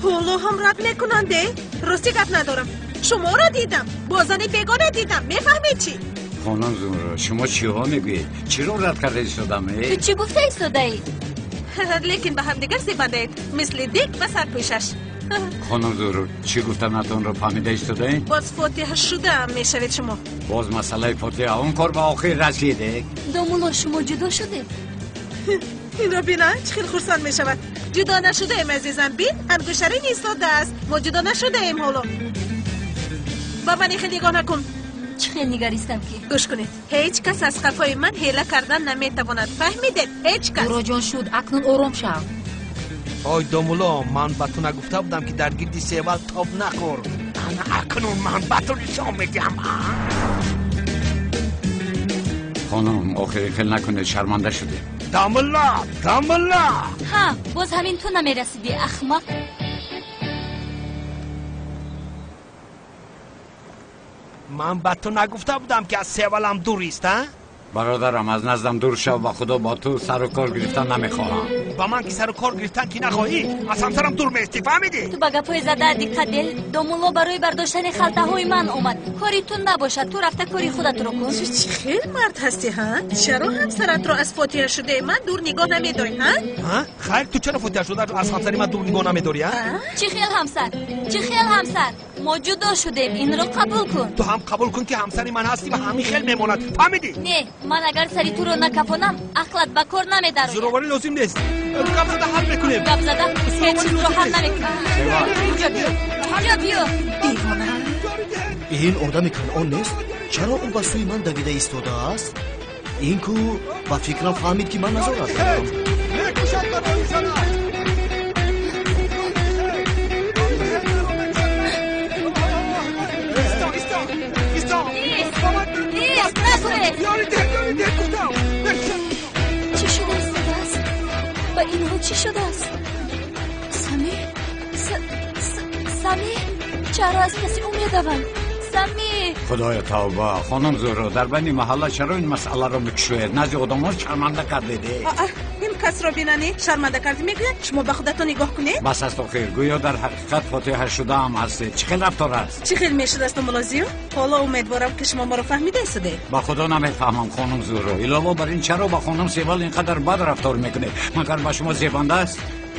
حالا هم رد میکننده؟ راستی گپ ندارم. شما را دیدم بازنی بیگانه دیدم. میفهمید چی؟ خانم زهرا شما چی ها میگوید؟ چی رو رد کرده ایستادم؟ تو چی گفته ایستاده ای؟ لیکن به هم دیگر زیبنده اید مثل دیگ و سر پیشش. خانم زهرا چی گفتم اتون رو فهمیده ایستاده این؟ باز فاتحه شده هم میشوید شما. باز مسئله فاتحه اون کار به آخر رسیده؟ دامولا شما جدا شده؟ این را بینا چه خیلی خورسان میشود. جدا نشده ایم عزیزم. بین انگوشترین ایستاده است. ما جدا نشده ایم حالا. با من خیلی نگاه نکن. چه خیلی نگریستم که گوش کنید. هیچ کس از خفای من حیله کردن نمیتواند. فهمیدید؟ هیچ کس. برو جان شد اکنون آرام شو. آی دامولا من به تو نگفته بودم که در گردی سیول تاب نخور. انا اکنون من به تو نشان میدم. خانم آخر خیلی نکنید شرمنده شده. دامولا ها باز همین تو نمیرسیدی احمق. من به تو نگفته بودم که از سیولم دور است ها؟ برادرم از نزدم دور شو و خدا با تو سر و کار گرفتن نمیخواهم. با من که سر و کار گرفتن که نخواهی از همسرم دور میستی فهمیدی؟ تو با گپای زده دقت دل. دامولا برای برداشتن خلطه های من اومد. کاری تو نباشد تو رفته کاری خودت رو کن. چه خیلی مرد هستی ها؟ چرا همسرت رو از فاتحه شده من دور نگاه نمیداری ها؟ خیر تو چرا فاتحه شده رو از همسری من دور نگاه نمیداری ها؟ چه خیل همسر ما جدا شدیم این رو قبول کن. تو هم قبول کن که همسری من هستی و همین خیل میماند فهمیدی؟ نه من اگر سری تو رو نکپونم عقلت به کار نمیداره. زوروری لازم نیست. گپ زده حل میکنیم. گپ زده هیچ چیز رو حل نمیکنیم. اینجا بیا. این آدم کنعان نیست؟ چرا اون به سوی من دویده ایستاده است؟ این کو با فکرم فهمید که من نظارت کردم. چی شده است؟ با اینها چی شده است؟ سمی چرا از کسی امیدوان؟ سمی خدای توبه خانم زهرا در بین محله چرا این مسئله رو میکشوید؟ نزد آدم‌ها شرمنده کردید. این کس را بینانی شرمنده کردی میگوید شما به خودتون نگاه کنید. بس است آخر گویا در حقیقت فاتحه شده هم هستید. چه خیلی رفتار است؟ چه خیلی میشد است ملازیو؟ حالا امیدوارم که شما ما رو فهمیده ایستاده. با خدا نمیفهمم خانم زهرا. علاوه بر این چرا با خانم سیول اینقدر بد رفتار میکنید؟ مگر با شما زیبنده است؟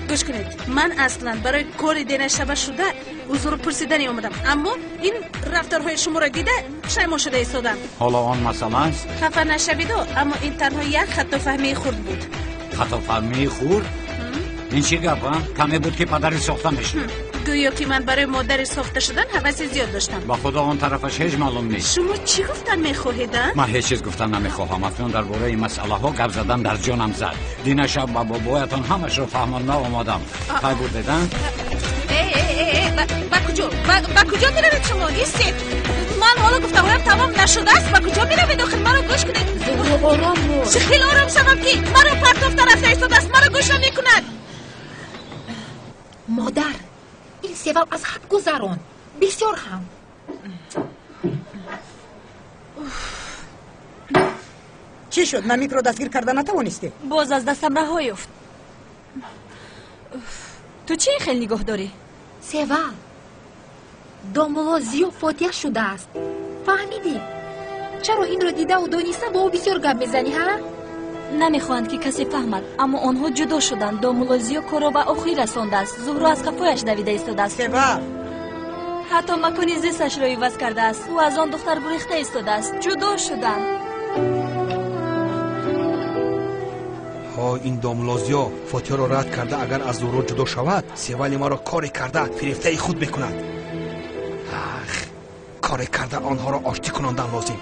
گوش کنید من اصلا برای کاری دینه شبه شده حضور پرسیدنی اومدم اما این رفتارهای شما را دیده پشیمان شده ایستادم. حالا آن مسئله است؟ خفه نشوید اما این تنها یک خطا فهمی خورد بود. خطا فهمی خورد؟ این چی گپم؟ کمی بود که پدری ساخته میشه. گویا که من برای مادری ساخته شدن حوث زیاد داشتم. با خدا اون طرفش هیچ معلوم نیست. شما چی گفتن میخواهید؟ من هیچ چیز گفتن نمیخواهم. اصلا درباره این مسئله ها گپ زدن در جانم زد. دین شب با بابایتان همش رو فهمانده آمادم. خیلی بود دیدن؟ با کجا میروید شما؟ نیستید. من حالا گفتم هایم تمام نشده است. با کجا میروید داخل مرا گوش کنید. آرام بود. چه خیلی آرام شدم که مرا پرتافته رفته ایستاده است. مرا گوش نمیکند. مادر این سیول از حد گذران بسیار هم. چی شد؟ نمیک رو دستگیر کردن نتوانستی؟ باز از دستم رها یافت. تو چی خیلی نگاه داری؟ سیول دامولا زیو فاتحه شده است فهمیدی؟ چرا این رو دیده و دانسته با او بسیار گپ میزنی ها؟ نمیخواهند که کسی فهمد اما آنها جدا شدند. دامولازیو کارو به آخری رسانده است. زهرا از کفایش دویده ایستاده است. حتی مکانی زیستش را عوض کرده است. او از آن دختر گریخته ایستاده است. جدا شدند. ها این دامولازیو فاتحه را رد کرده. اگر از زهرا جدا شود سیوال ما را کاری کرده فریفته خود میکند. کاری کرده آنها را آشتی کناندن لازم.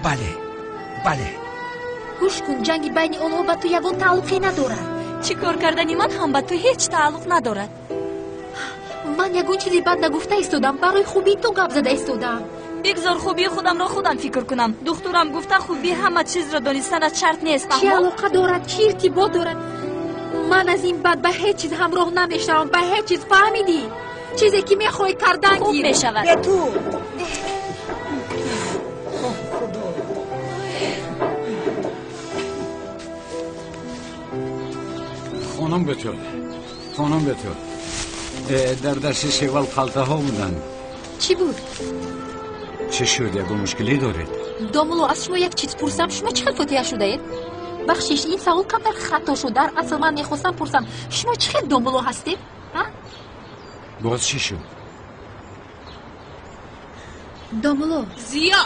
بله گوش کن، جنگی بین آنها با تو یگان تعلقی ندارد. چی کار کردنی من هم با تو هیچ تعلق ندارد. من یگان چیزی بد نگفته ایستادم، برای خوبی تو گپ زده ایستادم. بگذار خوبی خودم را خودم فکر کنم. دکترم گفته خوبی همه چیز را دانستن شرط نیست. چه علاقه دارد؟ چه ارتباط دارد؟ من از این بعد به هیچ چیز همراه نمیشم، به هیچ چیز. فهمیدی؟ چیزی که میخوای کردن خوب میشود. به تو خانم به تو در دست شیوال خالته ها بودن. چی بود؟ چه شد؟ یکو مشکلی دارید؟ دامولو، از شما یک چیز پرسم، شما چه فوتیه شده اید؟ بخشیش این سوال کم در خطا شد. در اصل من میخواستم پرسم شما چه دامولو هستید؟ باز چی شد؟ دامولو زیا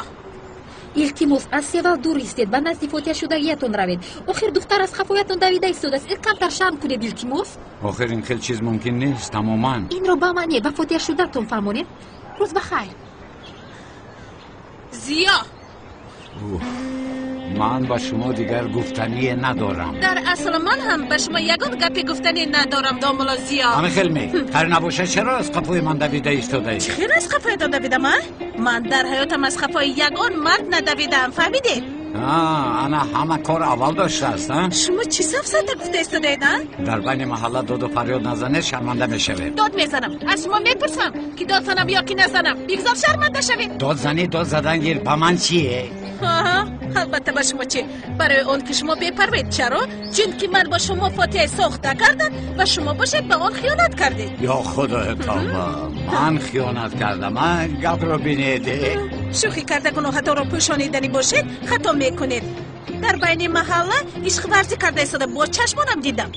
التماس از سوال دور ایستید، به نزد فوتیه شدگیتون روید. آخر دختر از خفایتون دویده ایستاده است. کمتر شرم کنید التماس. آخر این خیلی چیز ممکن نیست تماما. این رو به معنی به فوتیه شدهتون فهمونید. روز بخیر. زیا من با شما دیگر گفتنی ندارم. در اصل من هم به شما یگان گپی گفتنی ندارم دامولو زیا. همه خیلی خیر نباشه چرا از قفای من دویده ایستاده ای؟ خیر از قفای تو دویدم؟ من در حیاتم از قفای یگان مرد ندویدم. فهمیدی؟ انا همه کار اول داشته است. شما چی سفسطه گفته ایستاده اید؟ در بین محله داد و فریاد نزنه شرمنده میشوید. داد میزنم. از شما میپرسم که داد زنم یا کی نزنم. بگذار شرمنده شوید. داد زنی داد زدن گیر به من چیه؟ البته با شما چی؟ برای اون که شما بپروید. چرا؟ چون که من با شما فاتحه ساخته کردم و شما باشید به اون خیانت کردید. یا خدا تابا، من خیانت کردم؟ من گپ رو بینیده؟ شوخی کرده گناهتا رو پوشانیدنی باشید خطا میکنید. در بین محله عشق ورزی کرده ایستاده با چشمانم دیدم.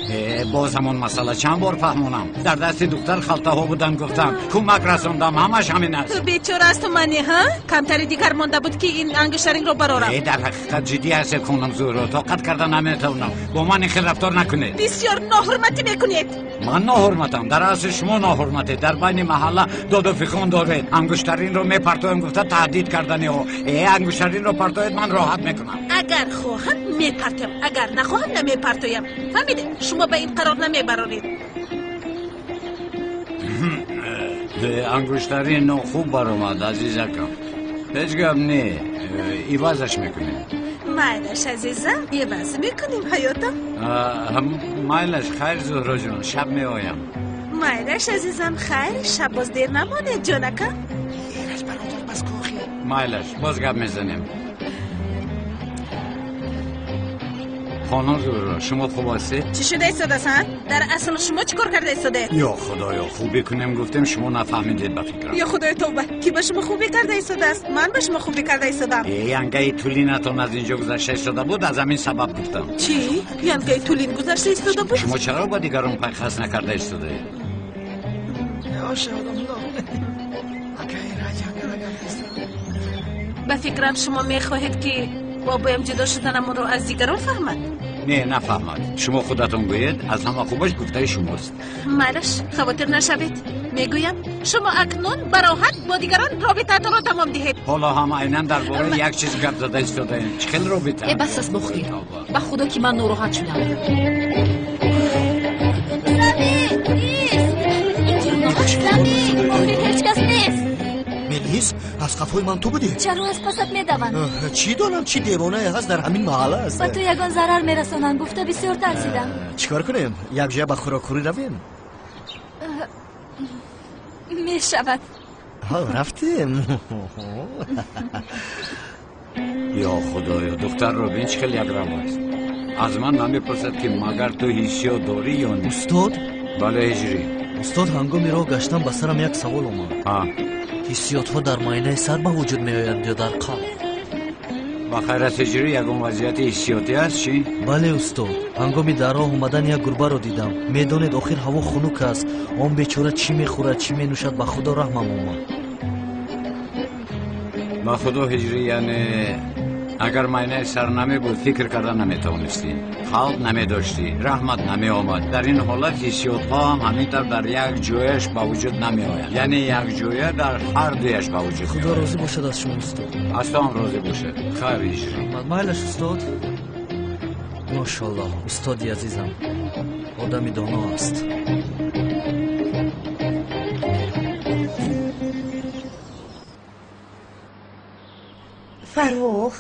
باز همون مسئله چند بار فهمونم. در دست دختر خالته ها بودن گفتم کمک رسوندم، همش همین است. تو بیچاره است منی ها؟ کمتری دیگر مانده بود که این انگشترین رو برارم. در حقیقت جدی هست کنم زورو طاقت کردن نمیتونم. با من خیلی رفتار نکنید. بسیار ناحرمتی میکنید. من ناحرمتم؟ در اصل شما ناحرمتی. در بین محله داد و فیخون دارید. انگشترین رو میپرتویم گفته تهدید کردنی ها. انگشترین رو پرتوید من راحت میکنم. اگر خواهم میپرتویم، اگر نخواهم نمیپرتویم. فهمیدید؟ شما به این قرار نمیبرارید. انگشترین خوب برآمد عزیزکم. هیچ گپ نه. ایوازش میکنیم. مایلش عزیزم ایواز میکنیم حیاتم. مایلش خیر زهرا جان، شب میآیم. مایلش عزیزم خیر، شب باز دیر نمانه جانکا. ایرش برادر بس کوخی. مایلش باز گپ میزنیم. خانم زهرا شما خوب هستید؟ چی شده ایستاده سن؟ در اصل شما چی کار کرده ایستاده؟ یا خدایا خوبی کنیم گفتیم شما نفهمیدید به فکرم. یا خدای توبه، کی به شما خوبی کرده ایستاده است؟ من به شما خوبی کرده ایستادم. ینگه تولینتون از اینجا گذشته ایستاده بود، از همین سبب گفتم. چی؟ ینگه تولین گذشته ایستاده بود؟ شما چرا با دیگران پیخست نکرده ایستاده؟ به فکرم شما میخواهید که بابایم جدا شدنمون رو از دیگران فهمد؟ نه نفهمد. شما خودتون گوید از همه خوبش گفته شماست. مالش خاطر نشوید. میگویم شما اکنون براحت با دیگران رابطه‌تان را تمام دهید. حالا هم عیناً درباره یک چیز گپ زده ایستاده. چه رابطه؟ بس است بخیر. به خدا که من ناراحت شدم. هیچ کس نیست. ملیس از قفای من تو بودی؟ چرا از پست میدوند؟ چی دانم چی دیوانه هست در همین محله است. با تو یگان ضرر میرسونن گفته بسیار ترسیدم. چیکار کنیم؟ یک جای به خوراکوری رویم؟ میشود. رفتیم. یا خدایا دختر رو بین خیلی یک رم است. از من نمیپرسد که مگر تو حسیات داری یا نه؟ استاد؟ بله هجری. استاد هنگامی راه گشتم به سرم یک سوال اومد. حسیات ها در معاینه سر به وجود می آیند یا در قلب؟ با خیر است هجری یکم وضعیت حسیاتی است چی؟ بله استاد. هنگامی در راه اومدن یک گربه رو دیدم. میدانید آخر هوا خنک است. آن بیچاره چی میخورد چی مینوشد به خدا رحمم اومد. با خدا هجری یعنی اگر معاینه سر نمی بود فکر کردن نمیتونستی، خلق نمی داشتی، رحمت نمی آمد. در این حالت حسیات ها هم همینطور در یک جویش با وجود نمی آید. یعنی یک جویه در هر دویش با وجود. خدا راضی باشد از شما استاد. از تو هم راضی باشه. خیر هجری. مایلش استاد. ماشاءالله استادی عزیزم آدمی دانا است. فروخ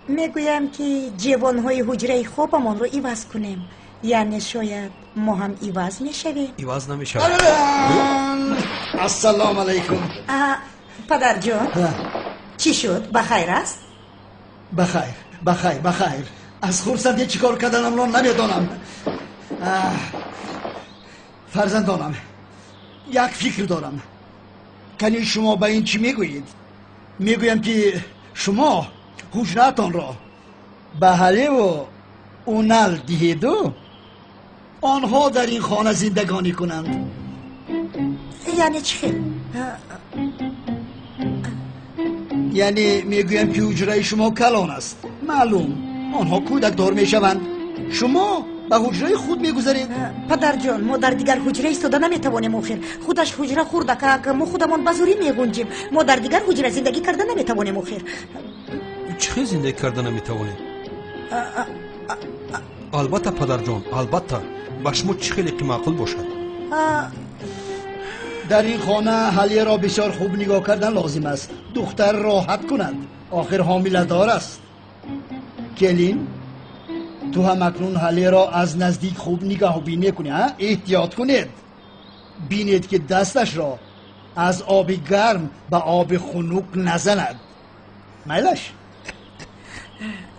میگویم که جوانهای حجره خوبمان رو ایواز کنیم، یعنی شاید ما هم ایواز میشویم. ایواز نمیشویم. السلام علیکم. پدر جان چی شد؟ بخیر است؟ بخیر. از خورسندی چیکار کردنم رو نمیدانم. فرزندانم یک فکر دارم. کنی شما به این چی میگویید؟ میگویم که شما حجرتان را به حلی و اونل دهید و آنها در این خانه زندگانی کنند. یعنی چی؟ یعنی میگویم که حجره شما کلان است. معلوم آنها کودک دار میشوند، شما به حجره خود میگذارید. پدر جان ما در دیگر حجره ایستاده نمیتوانیم آخر. خودش حجره خورده که ما خودمان بزوری میگنجیم. ما در دیگر حجره زندگی کرده نمیتوانیم آخر. چه زندگی کرده نمیتوانیم؟ البته پدر جان، البته به شما چه خیلی که معقول باشد. در این خانه حلیه را بسیار خوب نگاه کردن لازم است. دختر راحت کنند، آخر حامله دار است. کلین تو هم اکنون حلیه را از نزدیک خوب نگاه و بینی کنید. احتیاط کنید، بینید که دستش را از آب گرم به آب خنک نزند. میلش؟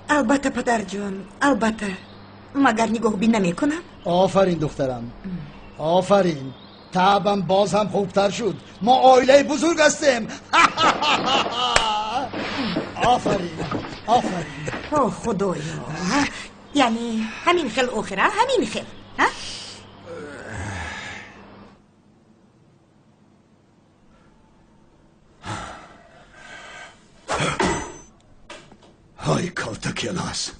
البته پدر جان، البته. مگر نگاه بین نمی کنم؟ آفرین دخترم، آفرین. تعبم باز هم خوبتر شد. ما عائله بزرگ هستیم. آفرین. اوه خدایا، یعنی همین خیل آخره، همین خیل. های کالتا کلاس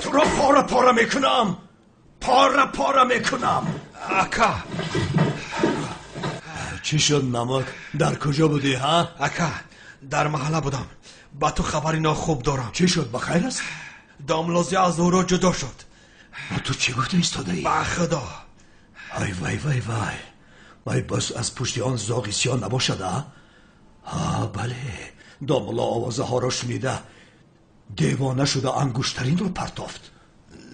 تو را پاره میکنم. پاره میکنم. اکا چی شد نمک؟ در کجا بودی ها؟ اکا در محله بودم. با تو خبری ناخوب دارم. چی شد؟ بخیر است؟ داملوزی از او جدا شد. تو چی گفته ایستاده ای؟ با خدا. وای بس از پشت آن زاغیسیان نباشد ها؟ بله، داملا آوازه ها را شنیده دیوانه شده انگشترین رو پرتافت.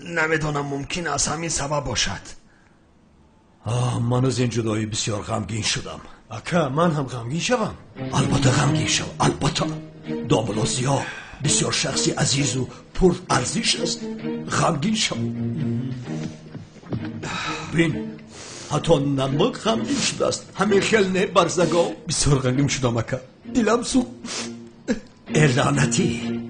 نمیدانم، ممکن است همین سبب باشد. من از این جدایی بسیار غمگین شدم. اکا من هم غمگین شدم. البته غمگین شو، البته. داملا زیا بسیار شخصی عزیز و پر ارزش است. غمگین شو. بین حتی نمک غمگین شده است. همه خیل نه برزگاه. بسیار غمگین شدم اکا، دلم سو. لعنتی،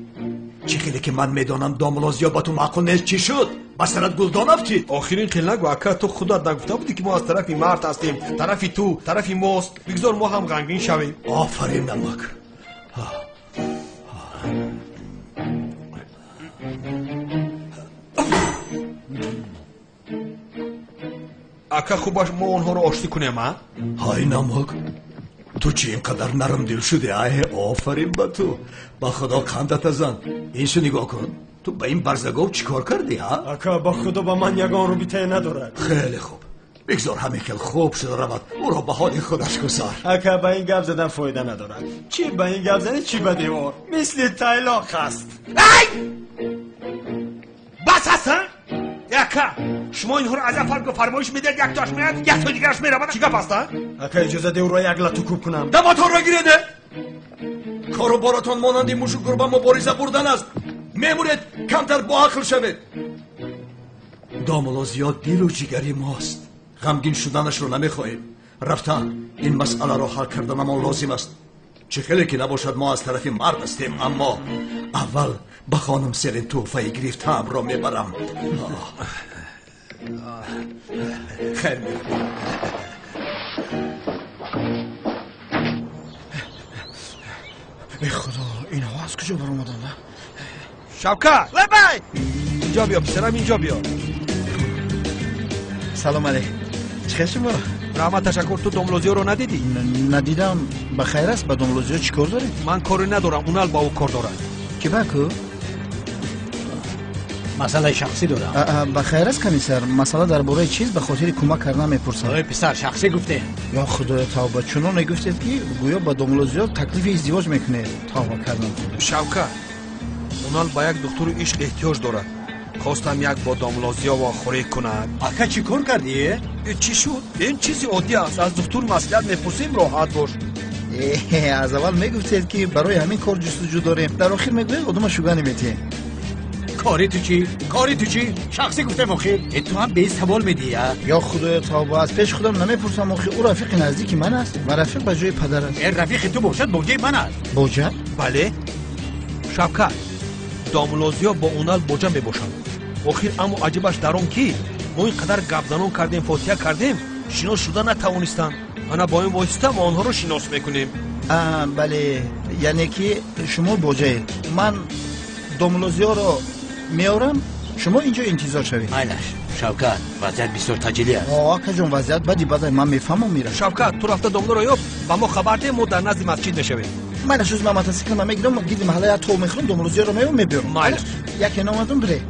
چه خیلی که من میدانم داملازیا با تو معقول نیست. چی شد؟ بسرت گلدان افتید؟ آخرین خیلی نگو اکا، تو خودت نگفته بودی که ما از طرفی مرد هستیم، طرفی تو، طرفی ماست. بگذار ما هم غمگین شویم. آفرین نمک. اکا خوب باش ما اونها رو آشتی کنیم ها؟ های نمک، تو چی اینقدر نرم دل شده؟ آفرین با تو. با خدا خندت ازن. اینشو نگاه کن. تو با این برزگاه چی کار کردی ها؟ اکا با خدا با من یگان رو بیته ندارد. خیلی خوب، بگذار همه خیل خوب شده رود. او را به حال خودش گذار. اکا با این گپ زدن فایده ندارد. چی با این گپ زدن چی به دیوار مثل تایلاق هست. بس هستن؟ اکا شما اینها رو از افرق فرمایش میدید، یک تاش میاد یک تا دیگرش میرود. چی گپ هستن؟ اکا اجازه ده او را یک لطو کوب کنم. دماتان را گیرده. کارو باراتان مانندی موشو گربه مبارزه بردن است. میمونید کمتر با عقل شوید. داملا زیاد دل و جگری ماست. غمگین شدنش رو نمیخواهیم. رفتن این مسئله رو حل کردن ما لازم است. چه خیلی که نباشد ما از طرف مرد هستیم، اما اول به خانم سرین توفه گرفتم را میبرم. خیر میکنم. ای خدا، اینها از کجا بر اومدن؟ شوکت لبای اینجا بیا، پسرم اینجا بیا. سلام علیکم. چه شما؟ رحمت تشکر. تو دوملوزیو رو ندیدی؟ ندیدم. بخیر است. با دوملوزیو چی کار داری؟ من کاری ندارم، اونال با او کار دارن. کی باکو؟ مسئله شخصی دارم. بخیر است کمیسر. مسئله درباره چیز به خاطر کمک کردن میپرسم. آقای پسر شخصی گفته. یا خدای توبه، چنان نگفتید که گویا با دوملوزیو تکلیف ازدواج میکنه. توبه کردم. شوکت، اونال با یک دکتر عشق احتیاج داره. خواستم یک با دوملوزیو و خوری کند. آقا چی کار کردی؟ چی شد؟ این چیزی عادی است. از دکتر مسئله میپرسیم راحت باش. از اول میگفتید که برای همین کار جستجو داریم، در آخر میگوید آدم شوگه نمیتین. کاری تو چی؟ کاری تو چی؟ شخصی گفتم آخه. تو هم به این سوال میدی یا خدای توبه، از پیش خودم نمیپرسم آخه. او رفیق نزدیک من است و رفیق به جای پدر است. این رفیق تو باشد بوجه من است. بوجه؟ بله. شوکت، دوملوزیو با اونال بوجه میباشند. آخر اما عجیبش در اون که ما اینقدر گپ زنان کردیم، فوتیا کردیم، شناس شدن نتوانستند. انا با این واسطه ما آنها رو شناس میکنیم. بله، یعنی که شما بوجه، من دوملوزیو رو میارم، شما اینجا انتظار شوید. مایلش شوکت، وضعیت بسیار تجلی است. آقا جون وضعیت بدی من میفهمم میرم. شوکت، تو رفته دوملو رو یاب با ما خبر ده، ما در نزد مسجد میشویم. من شوز ما متاسکل میگیرم، گیدی محله تو میخوام دوملوزیو رو میبرم. مایلش یکی نامدم بره.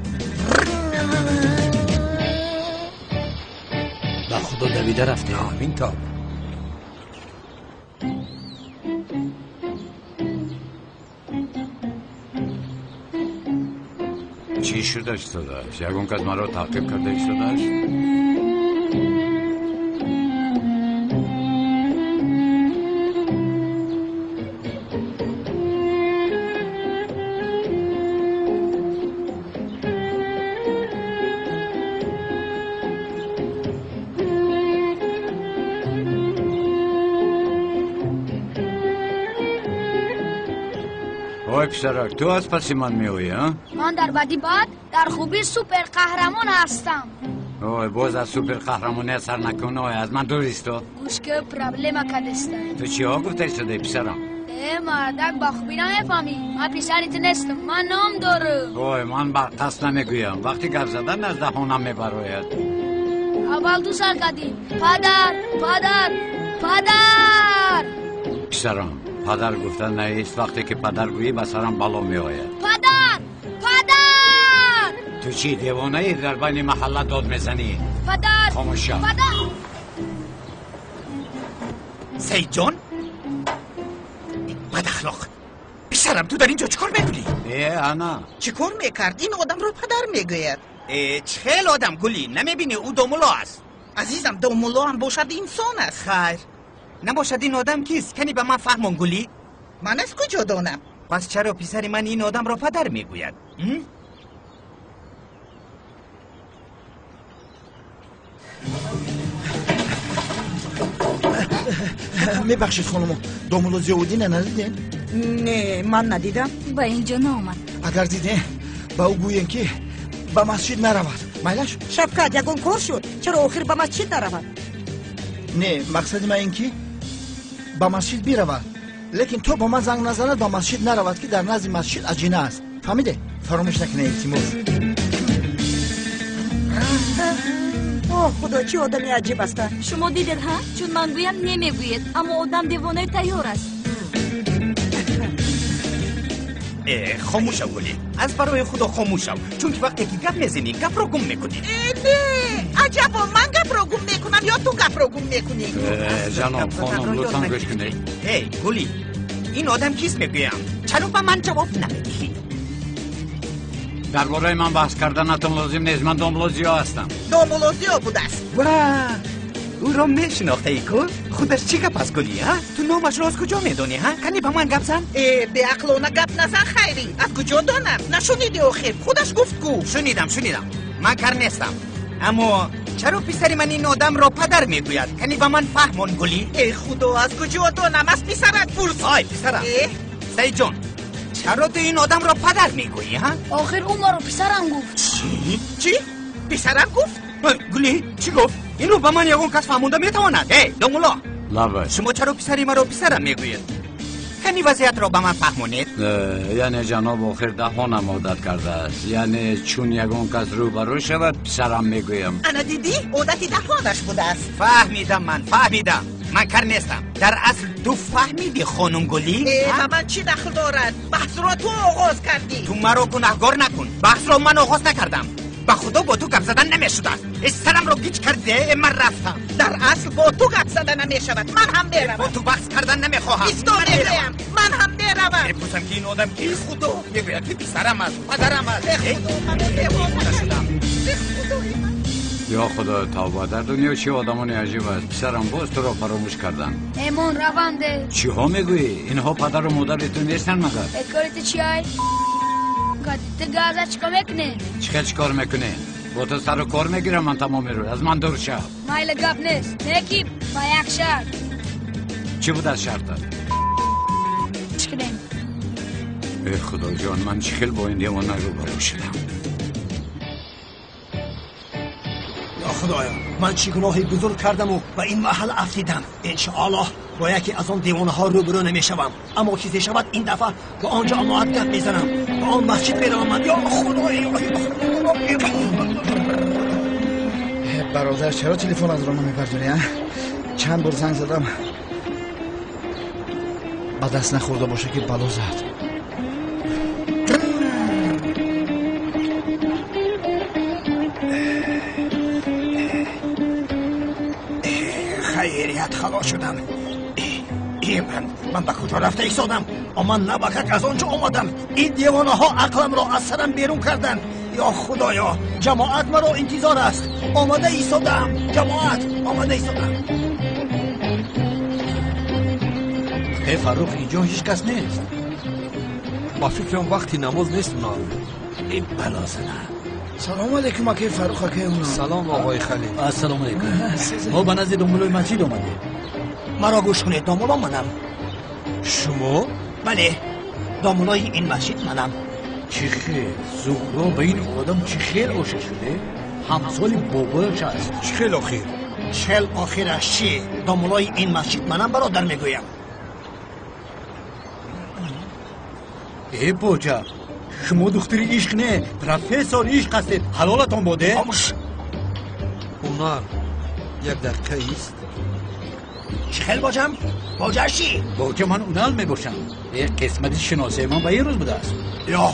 با خدا دویده رفته. این تا چی شده استاداش؟ یکون کس مرا تعقیب کرده استاداش؟ پسرک، تو از پس من میوی ها؟ من در بدی بعد در خوبی سوپر قهرمان هستم. باز از سوپر قهرمانی اثر نکن. از من دور ایستو. گوش که پرابلم کدسته. تو چی ها گفته شده پسرم؟ مردک با خوبی نمیفهمی. من پسرت نیستم، من نام دارم. من بر قصد نمیگویم. وقتی گپ زدن از دهانم میبراید. اول دو سال کردیم. پدر پدر پدر. پسرم، پدر گفتن نیست. وقتی که پدر گویی به سرم بلا می آید. پدر پدر. تو چی دیوانه ای در بین محله داد میزنی؟ پدر خاموش شو. پدر. سید جان، بد اخلاق. پسرم تو در اینجا چیکار میکنی؟ انا چیکار میکرد؟ این آدم رو پدر میگوید. چه خیل آدم گلی، نمیبینی او دوملو است. عزیزم دوملو هم باشد انسان است. خیر، نباشد این آدم کیست؟ کنی به من فهمون گلی؟ من از کجا دانم؟ پس چرا پسر من این آدم را پدر میگوید؟ میبخشید خانم، دوملوزیو بودین ندیدین؟ نه من ندیدم. با اینجا نامد. اگر دیدین با او گوین که با مسجد نرود. مایلش شبکت یکون کار شد، چرا آخر با مسجد نرود؟ نه، مقصد من این که با مسجد بیرود، لیکن تو با من زنگ نزند با مسجد نرود که در نزد مسجد اجینه است. فهمیده؟ فراموش نکنه تیمور. خدا چی آدمی عجیب است. شما دیدید ها؟ چون من گویم نمیگوید، اما آدم دیوانه تیار است. خاموش شو گلی، از برای خدا خاموش شو، چون که وقتی که گپ میزنی گپ رو گم میکنی. نه عجبا، من گپ رو گم میکنم یا تو گپ رو گم میکنی؟ جناب خانم لطفا گوش کنید. گلی، این آدم کیست میگویم؟ چرا به من جواب نمیدی؟ درباره من بحث کردنتون لازم نیست. من دوملوزیو هستم. دوملوزیو بود است. او را میشناخته ای که خودش چی گپ از گلی ها؟ تو نامش را از کجا میدونی ها؟ کنی به من گپ زن؟ به عقلانه گپ نزن خیری. از کجا دانم؟ نشونیدی آخر خودش گفت کو. شنیدم من کار نیستم. اما چرا پسر من این آدم را پدر میگوید؟ کنی به من فهمون گلی؟ ای خدا، از کجا دانم؟ از پسرت پرس. پسرم سید جان، چرا تو این آدم را پدر میگویی ها؟ آخر او ما رو پسرم گفت. چی؟ پسرم گفت؟ گلی چی گفت؟ این رو به من یکون کس فهمونده میتواند. دوملا لابد شما چرا پسری مرا پسرم میگوید؟ کنی میتونی وضعیت رو به من فهمونید؟ یعنی جناب آخر دهانم عادت کرده است، یعنی چون یگان کس روبرو شود پسرم میگویم. انا دیدی؟ عادتی دهانش بوده است. فهمیدم، من کار نیستم. در اصل تو فهمیدی خانم گلی؟ من چی دخل دارد؟ بحث رو تو آغاز کردی. تو مرا گناهگار نکن. بحث رو من آغاز نکردم. با خدا با تو گپ زدن نمیشود. استرم رو گیج کرده، من رفتم. در اصل با تو گپ زدن نمیشود. من هم بروم. با تو بحث کردن نمیخواهم. من هم بروم. میپرسم که این آدم کی خدا؟ میگوید که پسرم است، پدرم است. یا خدا توبه، در دنیا چه آدمان عجیب است. پسرم باز تو را فراموش کردن. ایمان رونده. چی ها میگویی؟ اینها پدر و مادر تو نیستن مگر؟ کارت چی های؟ کارت گازه چیکار میکنه؟ چیکار میکنه؟ با تو سر و کار میگیرم من تمام روز. از من دور شو. مایل گپ نیست. نکی با یک شرط. چی بود از شرطت؟ چکنیم. ای خدا جان، من چخیل با این دیوانه روبرو شدم. یا خدایا، من چی گناهی بزرگ کردم و به این محل افتیدم. انشاءالله با یکی از آن دیوانه ها روبرو نمیشوم، اما چیزی شود این دفعه با آنجا اماعت گپ میزنم، با آن مسجد میروم من. یا خدایا برادر چرا تلفن از رو نمیبردونی؟ چند بار زنگ زدم با دست نخورده باشه که بلا زد. خیریت خلاص شدم. من به کجا رفته ایستادم؟ من نبکک از آنجا آمدم. این دیوانه ها عقلم را از سرم بیرون کردن. یا خدایا، جماعت مرا انتظار است. آمده ایستادم. جماعت آمده ایستادم. فاروق، اینجا هیچ کس نیست. با فکرم وقتی نماز نیست اونا. این بلا زنه. سلام علیکم اکی فاروق اکی اونا. سلام آقای خلیل. السلام علیکم. ما به نزد دنبالای مسجد آمدیم. مرا گوش کنید، دامولا منم. شما؟ بله، دامولای این مسجد منم. چی خیل؟ زهرا به این آدم چی خیل عاشق شده؟ همسال بابایش هست. چی خیل آخیر؟ چل آخیرش چی؟ دامولای این مسجد منم برادر میگویم. ای بوجا، شما دختری عشق نه، پروفسور عشق هستید. حلالتان بوده؟ خاموش. اونار یک دقیقه ایست. چی خیل باجم؟ باجه چی؟ باجه من اونال میگوشم. یک قسمت شناسه من به این روز بوده است. یا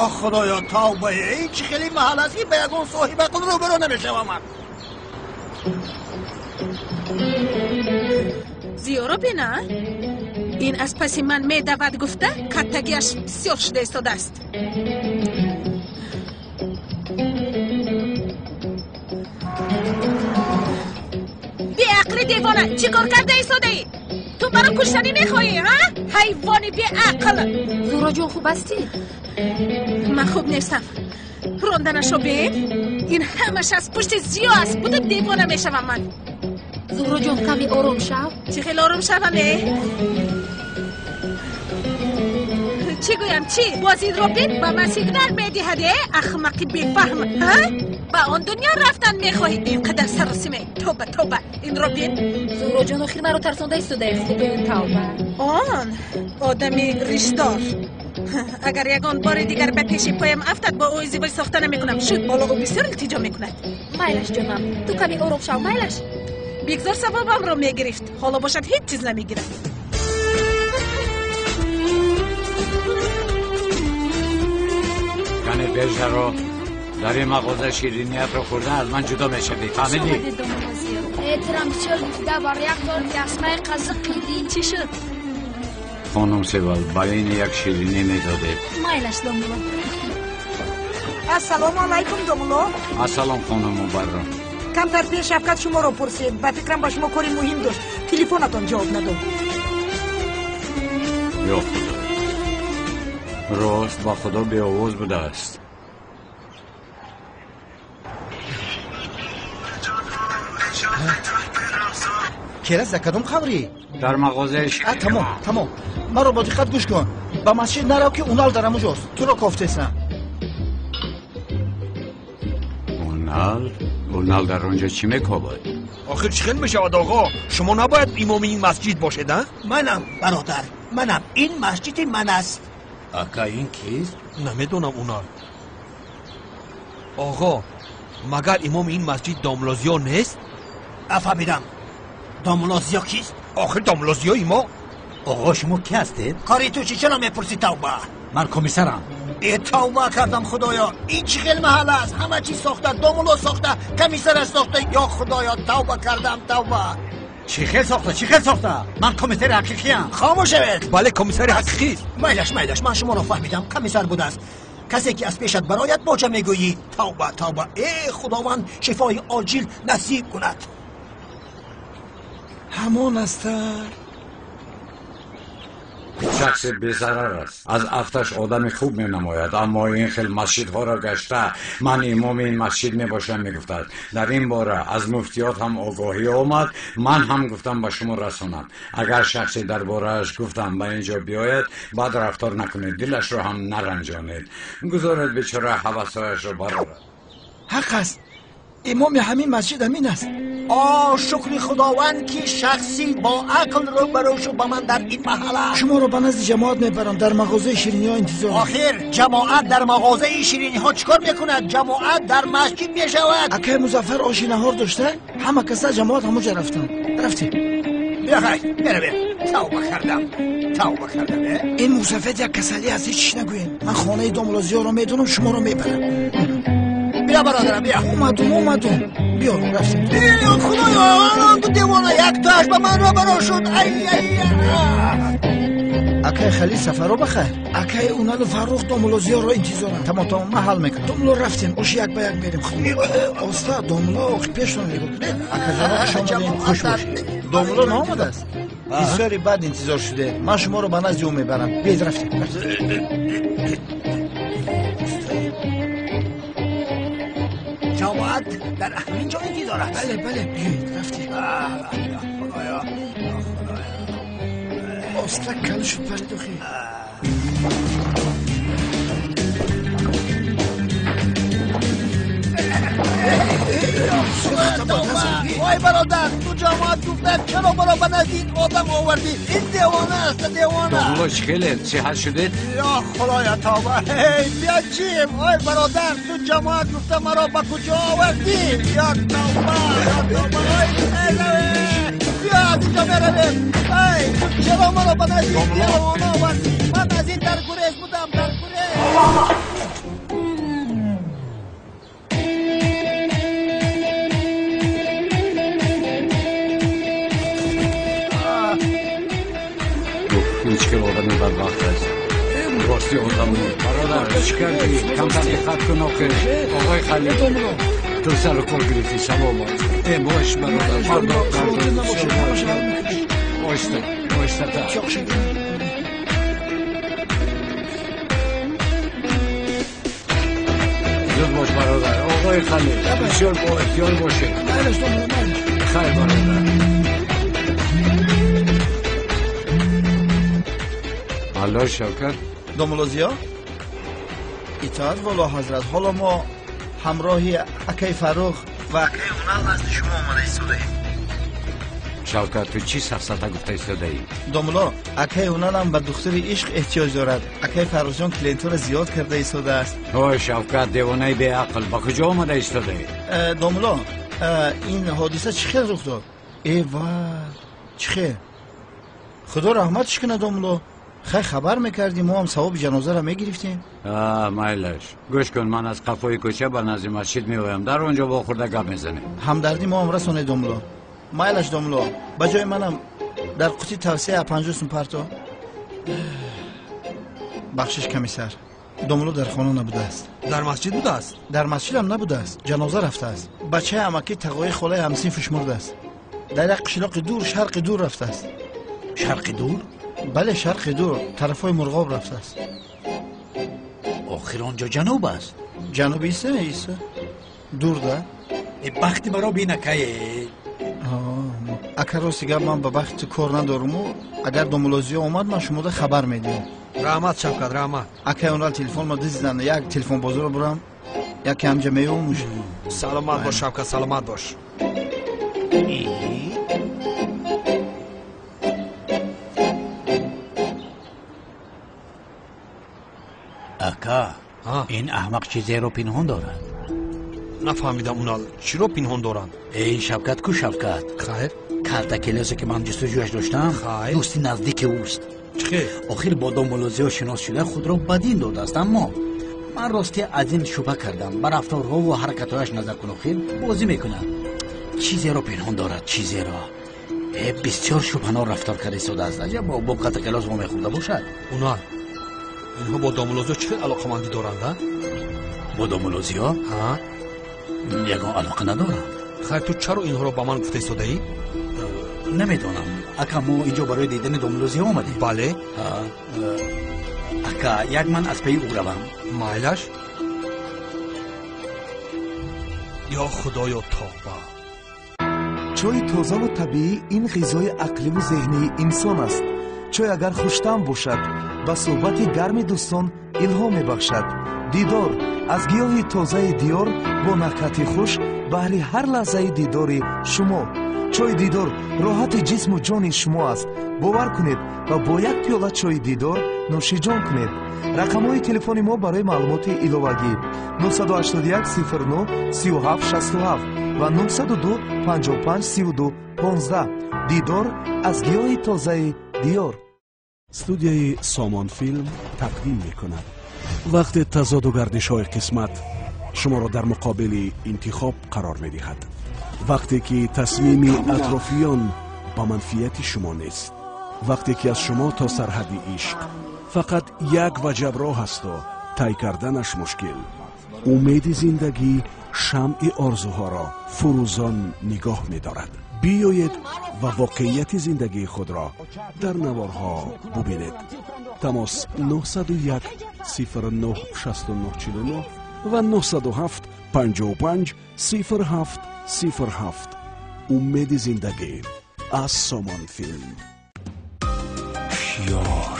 خدایا توبه. این چی خیلی محل است که به یکون صاحبتون رو برو نمیشوم من. زیارا بینا، این از پس من میدود گفته کتگیش بسیار شده ایستاده است. بی عقل دیوانه، چی کار کرده ایستاده ای؟ تو برای کشتنی میخوایی ها؟ حیوانی بی عقل. زورا جون خوب هستی؟ من خوب نیستم. راندنش رو بین، این همش از پشت زیا است. بوده دیوانه میشوم من. زورا جون کمی آروم شو. چی خیلی آروم شومه؟ چی گویم چی؟ بازید رو بین با مسیح در میدی هده اخمقی بیفهم ها؟ با آن دنیا رفتن میخواهی اینقدر سرسیمه. توبه این رو بین. زورا جون آخیر مرا ترسانده ایستاده. خدا توبه. آن آدمی ریشدار. اگر یگان بار دیگر به پیش پایم افتد با او ازدواج ساخته نمیکنم. شد بالا او بسیار التجا میکند. مایلش جانم، تو کمی آروم شو. مایلش بگذار ثوابم رو میگرفت. حالا باشد هیچ چیز نمیگیرد. کنه برجه رو در این مغازه شیرینیت رو خورده از من جدا میشدی. فهمیدی؟ احترام بسیار گفته بار یک دار دستمای قزق قیدی. چی شد؟ خانم سوال برای این یک شیرینی میداده. مایلش دامولا. السلام علیکم دامولا. السلام خانم مبرم. کمتر پیش شفقت شما رو پرسید. با فکرم با شما کاری مهم داشت. تلفنتون جواب نداد. یا خدا، راست با خدا بی آواز بوده است. کیرز کدوم خبری؟ در مغازه شیرینی. تمام. مرا با دقت گوش کن. با مسجد نرو که اونال در اموجاست. تو رو کفتستم. اونال در اونجا چی میکابد؟ آخر چی خیلی میشود آقا؟ شما نباید امام این مسجد باشید ها؟ منم برادر. منم. این مسجد من است. اکا این کیست؟ نمیدونم اونا. آقا مگر امام این مسجد داملازیا نیست؟ افهمیدم. داملازیا کیست؟ آخر داملازیا ما؟ آقا شما کی هستید؟ کاری تو چی؟ چرا میپرسی توبه؟ من کمیسرم. ای توبه کردم خدایا. این چی خیلی محل است؟ همه چی ساخته، داملا ساخته، کمیسر ساخته. یا خدایا توبه کردم توبه. چی خیلی ساخته؟ من کمیسر حقیقی ام. خاموش شوید. بله کمیسر حقیقی است. میلش من شما رو فهمیدم. کمیسر بوده است. کسی که از پیشت برایت باچه میگویی توبه. ای خداوند شفای عاجل نصیب کند. همون است. شخص بی‌ضرر است. از افتش آدم خوب می نماید، اما این خیلی مسجدها را گشته. من امام این مسجد می باشم می گفتد. در این باره از مفتیات هم آگاهی آمد. من هم گفتم به شما رسانم. اگر شخصی در بارهش گفتم به اینجا بیاید، بعد رفتار نکنید، دلش را هم نرنجانید. گذارید بیچاره هوسایش را برارد. حق است. امام همین مسجد همین است. شکر خداوند که شخصی با عقل رو بروشو با من در این محله. شما رو به نزد جماعت میبرم. در مغازه شیرینی ها انتظار. آخر جماعت در مغازه شیرینی ها چکار میکند؟ جماعت در مسجد میشود. اکه مظفر آشی نهار داشته، همه کسا جماعت همونجا رفتیم. بیا خیلی بیا توبه کردم. این موسفید یک کسلی از هیچ نگوین. من خانه داملازیا رو میدونم، شما رو میبرم. بیا برادرم بیا. اومدم. بیا رفتیم. خدایا دیوانه یک تاش به من رو برا شد. اکه خلی سفر رو بخیر. اکه اونال فروخ داملازیا رو انتظارم. تمام من حل میکنم. داملا رفتیم. اوش یک به یک میریم. استاد داملا پیشتون میگفت. اکه جواب شما خوش باشید. داملا نامده است. بسیاری بعد انتظار شده. من شما رو به نزد او میبرم. بیاید رفتیم. جماعت در همینجا انتظار است. بله بیایید رفتیم. خدایا اصلا کل شد پردوخی. وای برادر تو جماعت گفتن چرا برا به نزدیک آدم آوردی؟ این دیوانه است دیوانه. داملاش خیلی چه شده؟ یا خدایا توبه. بیا چیم؟ وای برادر تو جماعت گفتن مرا به کجا آوردی؟ یا توبه. بیا از اینجا میرویم. تو چرا مرا به نزدیک دیوانه آوردی؟ من از این در گریز بودم. هیچ که آدمی بدبخت است. راستی آدمی برادر چی کردی؟ کمتر دقت کن آخر. آقای خلیل تو سر کار گرفتی سلامت. باش برادر. آشتا تا زود باش برادر. آقای خلیل بسیار با احتیال باشه. خیر برادر. الله شوکت داملازیا اطاعت والا حضرت. حالا ما همراهی اکای فروخ و اکای اونال نزد شما آمده ایستاده ایم. شوکت تو چی سفسطه گفته ایستاده ای؟ داملا اکای اونال هم به دختر عشق احتیاج دارد. اکای فروخ جان کلینتور زیاد کرده ایستاده است. اوه شوکت دیوانه بی عقل با کجا آمده ایستاده ای؟ داملا این حادثه چی خیلی رخ داد؟ ای وای چی خیلی خدا رحمتش کنه داملا. خیلی خبر میکردیم ما هم ثواب جنازه را میگرفتیم. مایلش گوش کن. من از قفای کوچه به نزد مسجد میایم. در اونجا با خورده گپ میزنیم. همدردی ما هم رسونه داملا. مایلش داملا بجای منم در قوطی توصیه 50 سوم پرتو بخشش کمیسر. داملا در خانه نبوده است. در مسجد بوده است؟ در مسجد هم نبوده است. جنازه رفته است. بچه امکی تقوی خاله همسینفش مرده است. در یک قشلاق دور شرق دور رفته است. شرق دور؟ بله شرق دور طرفای مرغاب رفته است. آخر آنجا جنوب است. جنوب ایسه دور ده. بختی برا بینکه اگر راستی گفت من به بخت کار ندارم و اگر داملازیا اومد من شما ده خبر میدیم. رحمت شفقت رحمت. اگر اونال تلفن ما دیدن یک تلفن بازار رو برم یکی همجا میومش. سلامت باش شفقت سلامت باش. ака ин аҳмақ чизеро пинҳон дорад. нафаҳмидам унал чиро пинҳон доранд? ин Шавкат ку Шавкат. Хайр? Карта келосе ки ман ҷустуҷӯяш доштам дӯсти наздики ӯст. чихе? охир бо домолозиҳо шинос шуда худро бадин додааст, аммо ман рости аз ин шубҳа кардам. ба рафторҳову ҳаракатҳояш назар кун, охир бозӣ мекунад. чизеро пинҳон дорад, чизеро. бисёр шубҳанок рафтор карда истодааст. аҷабо бо карта келос мо мехӯрда бошад. унал инҳо бо домолозиҳо чӣ хел алоқамандӣ доранд? бо домолозиҳо? ягон алоқа надорам. хайр ту чаро инҳоро ба ман гуфта истодаӣ? намедонам. ака мо инҷо барои дидани домолозиҳо омадем. бале. ака як ман аз паи ӯ равам. майлаш. ё худоё тавба. чойи тозаву табиӣ ин ғизои ақливу зеҳнии инсон аст. чой агар хуштаъм бошад ба суҳбати гарми дӯстон илҳом мебахшад. дидор аз гиёҳи тозаи диёр бо накҳати хуш баҳри ҳар лаҳзаи дидори шумо. чойи дидор роҳати ҷисму ҷони шумо аст. бовар кунед ва бо як пиёла чойи дидор нӯшиҷон кунед. рақамҳои телефони мо барои маълумоти иловагӣ 981 09 37 67 ва 902 55 32 15. дидор аз гиёҳи тозаи диёр. студияи Somon Film тақдим мекунад. вақте тазоду гардишҳои қисмат шуморо дар муқобили интихоб қарор медиҳад. вақте ки тасмими атрофиён ба манфиати шумо нест. вақте ки аз шумо то сарҳади ишқ фақат як ваҷаб роҳ асту тай карданаш мушкил. умеди зиндагӣ шамъи орзуҳоро фурӯзон нигоҳ медорад. биёед ва воқеияти зиндагии худро дар наворҳо бубинед. тамос 901 09 6949 ва 907 55 07 07. умеди зиндагӣ аз Somon Film. шиёр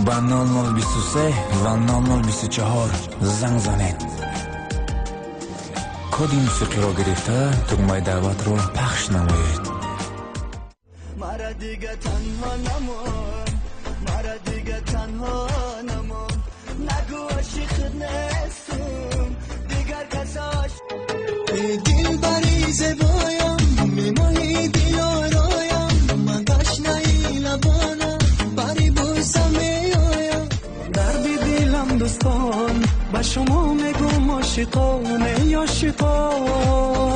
ба 0023 ва 0024 занг занед. коди мусиқиро гирифта тугмаи даъватро пахш намоед. мара дига танҳо намон, мара дига танҳо намон, нагӯ ошиқт нестум дигар касош. дилбари зебоям мемоҳи диёроям, ман дашнаи лабона бари бӯсам меоям. дарди дилам дӯстон ба шумо мегӯм ошиқон, эй ошиқон,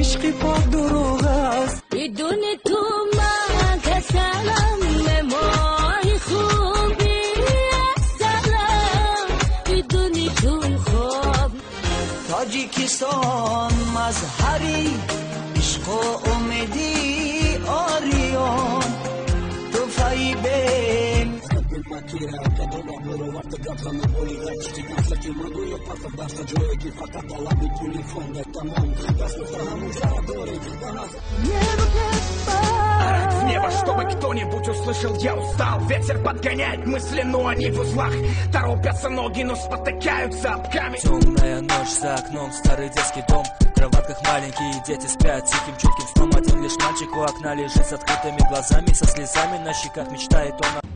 ишқи пок дурӯғ аст. بدون تو من کسلم مای خوبی سلام بدون تو خوب. تاجیکستان مظهری عشق و امیدی آریان تو فریبین В небо, чтобы кто-нибудь услышал, я устал. Ветер подгоняет мысли, но они в узлах. Торопятся ноги, но спотыкаются об камень. Темная ночь за окном, старый детский дом. В кроватках маленькие дети спят тихим чутким сном. Один лишь мальчик у окна лежит с открытыми глазами, со слезами на щеках, мечтает он о...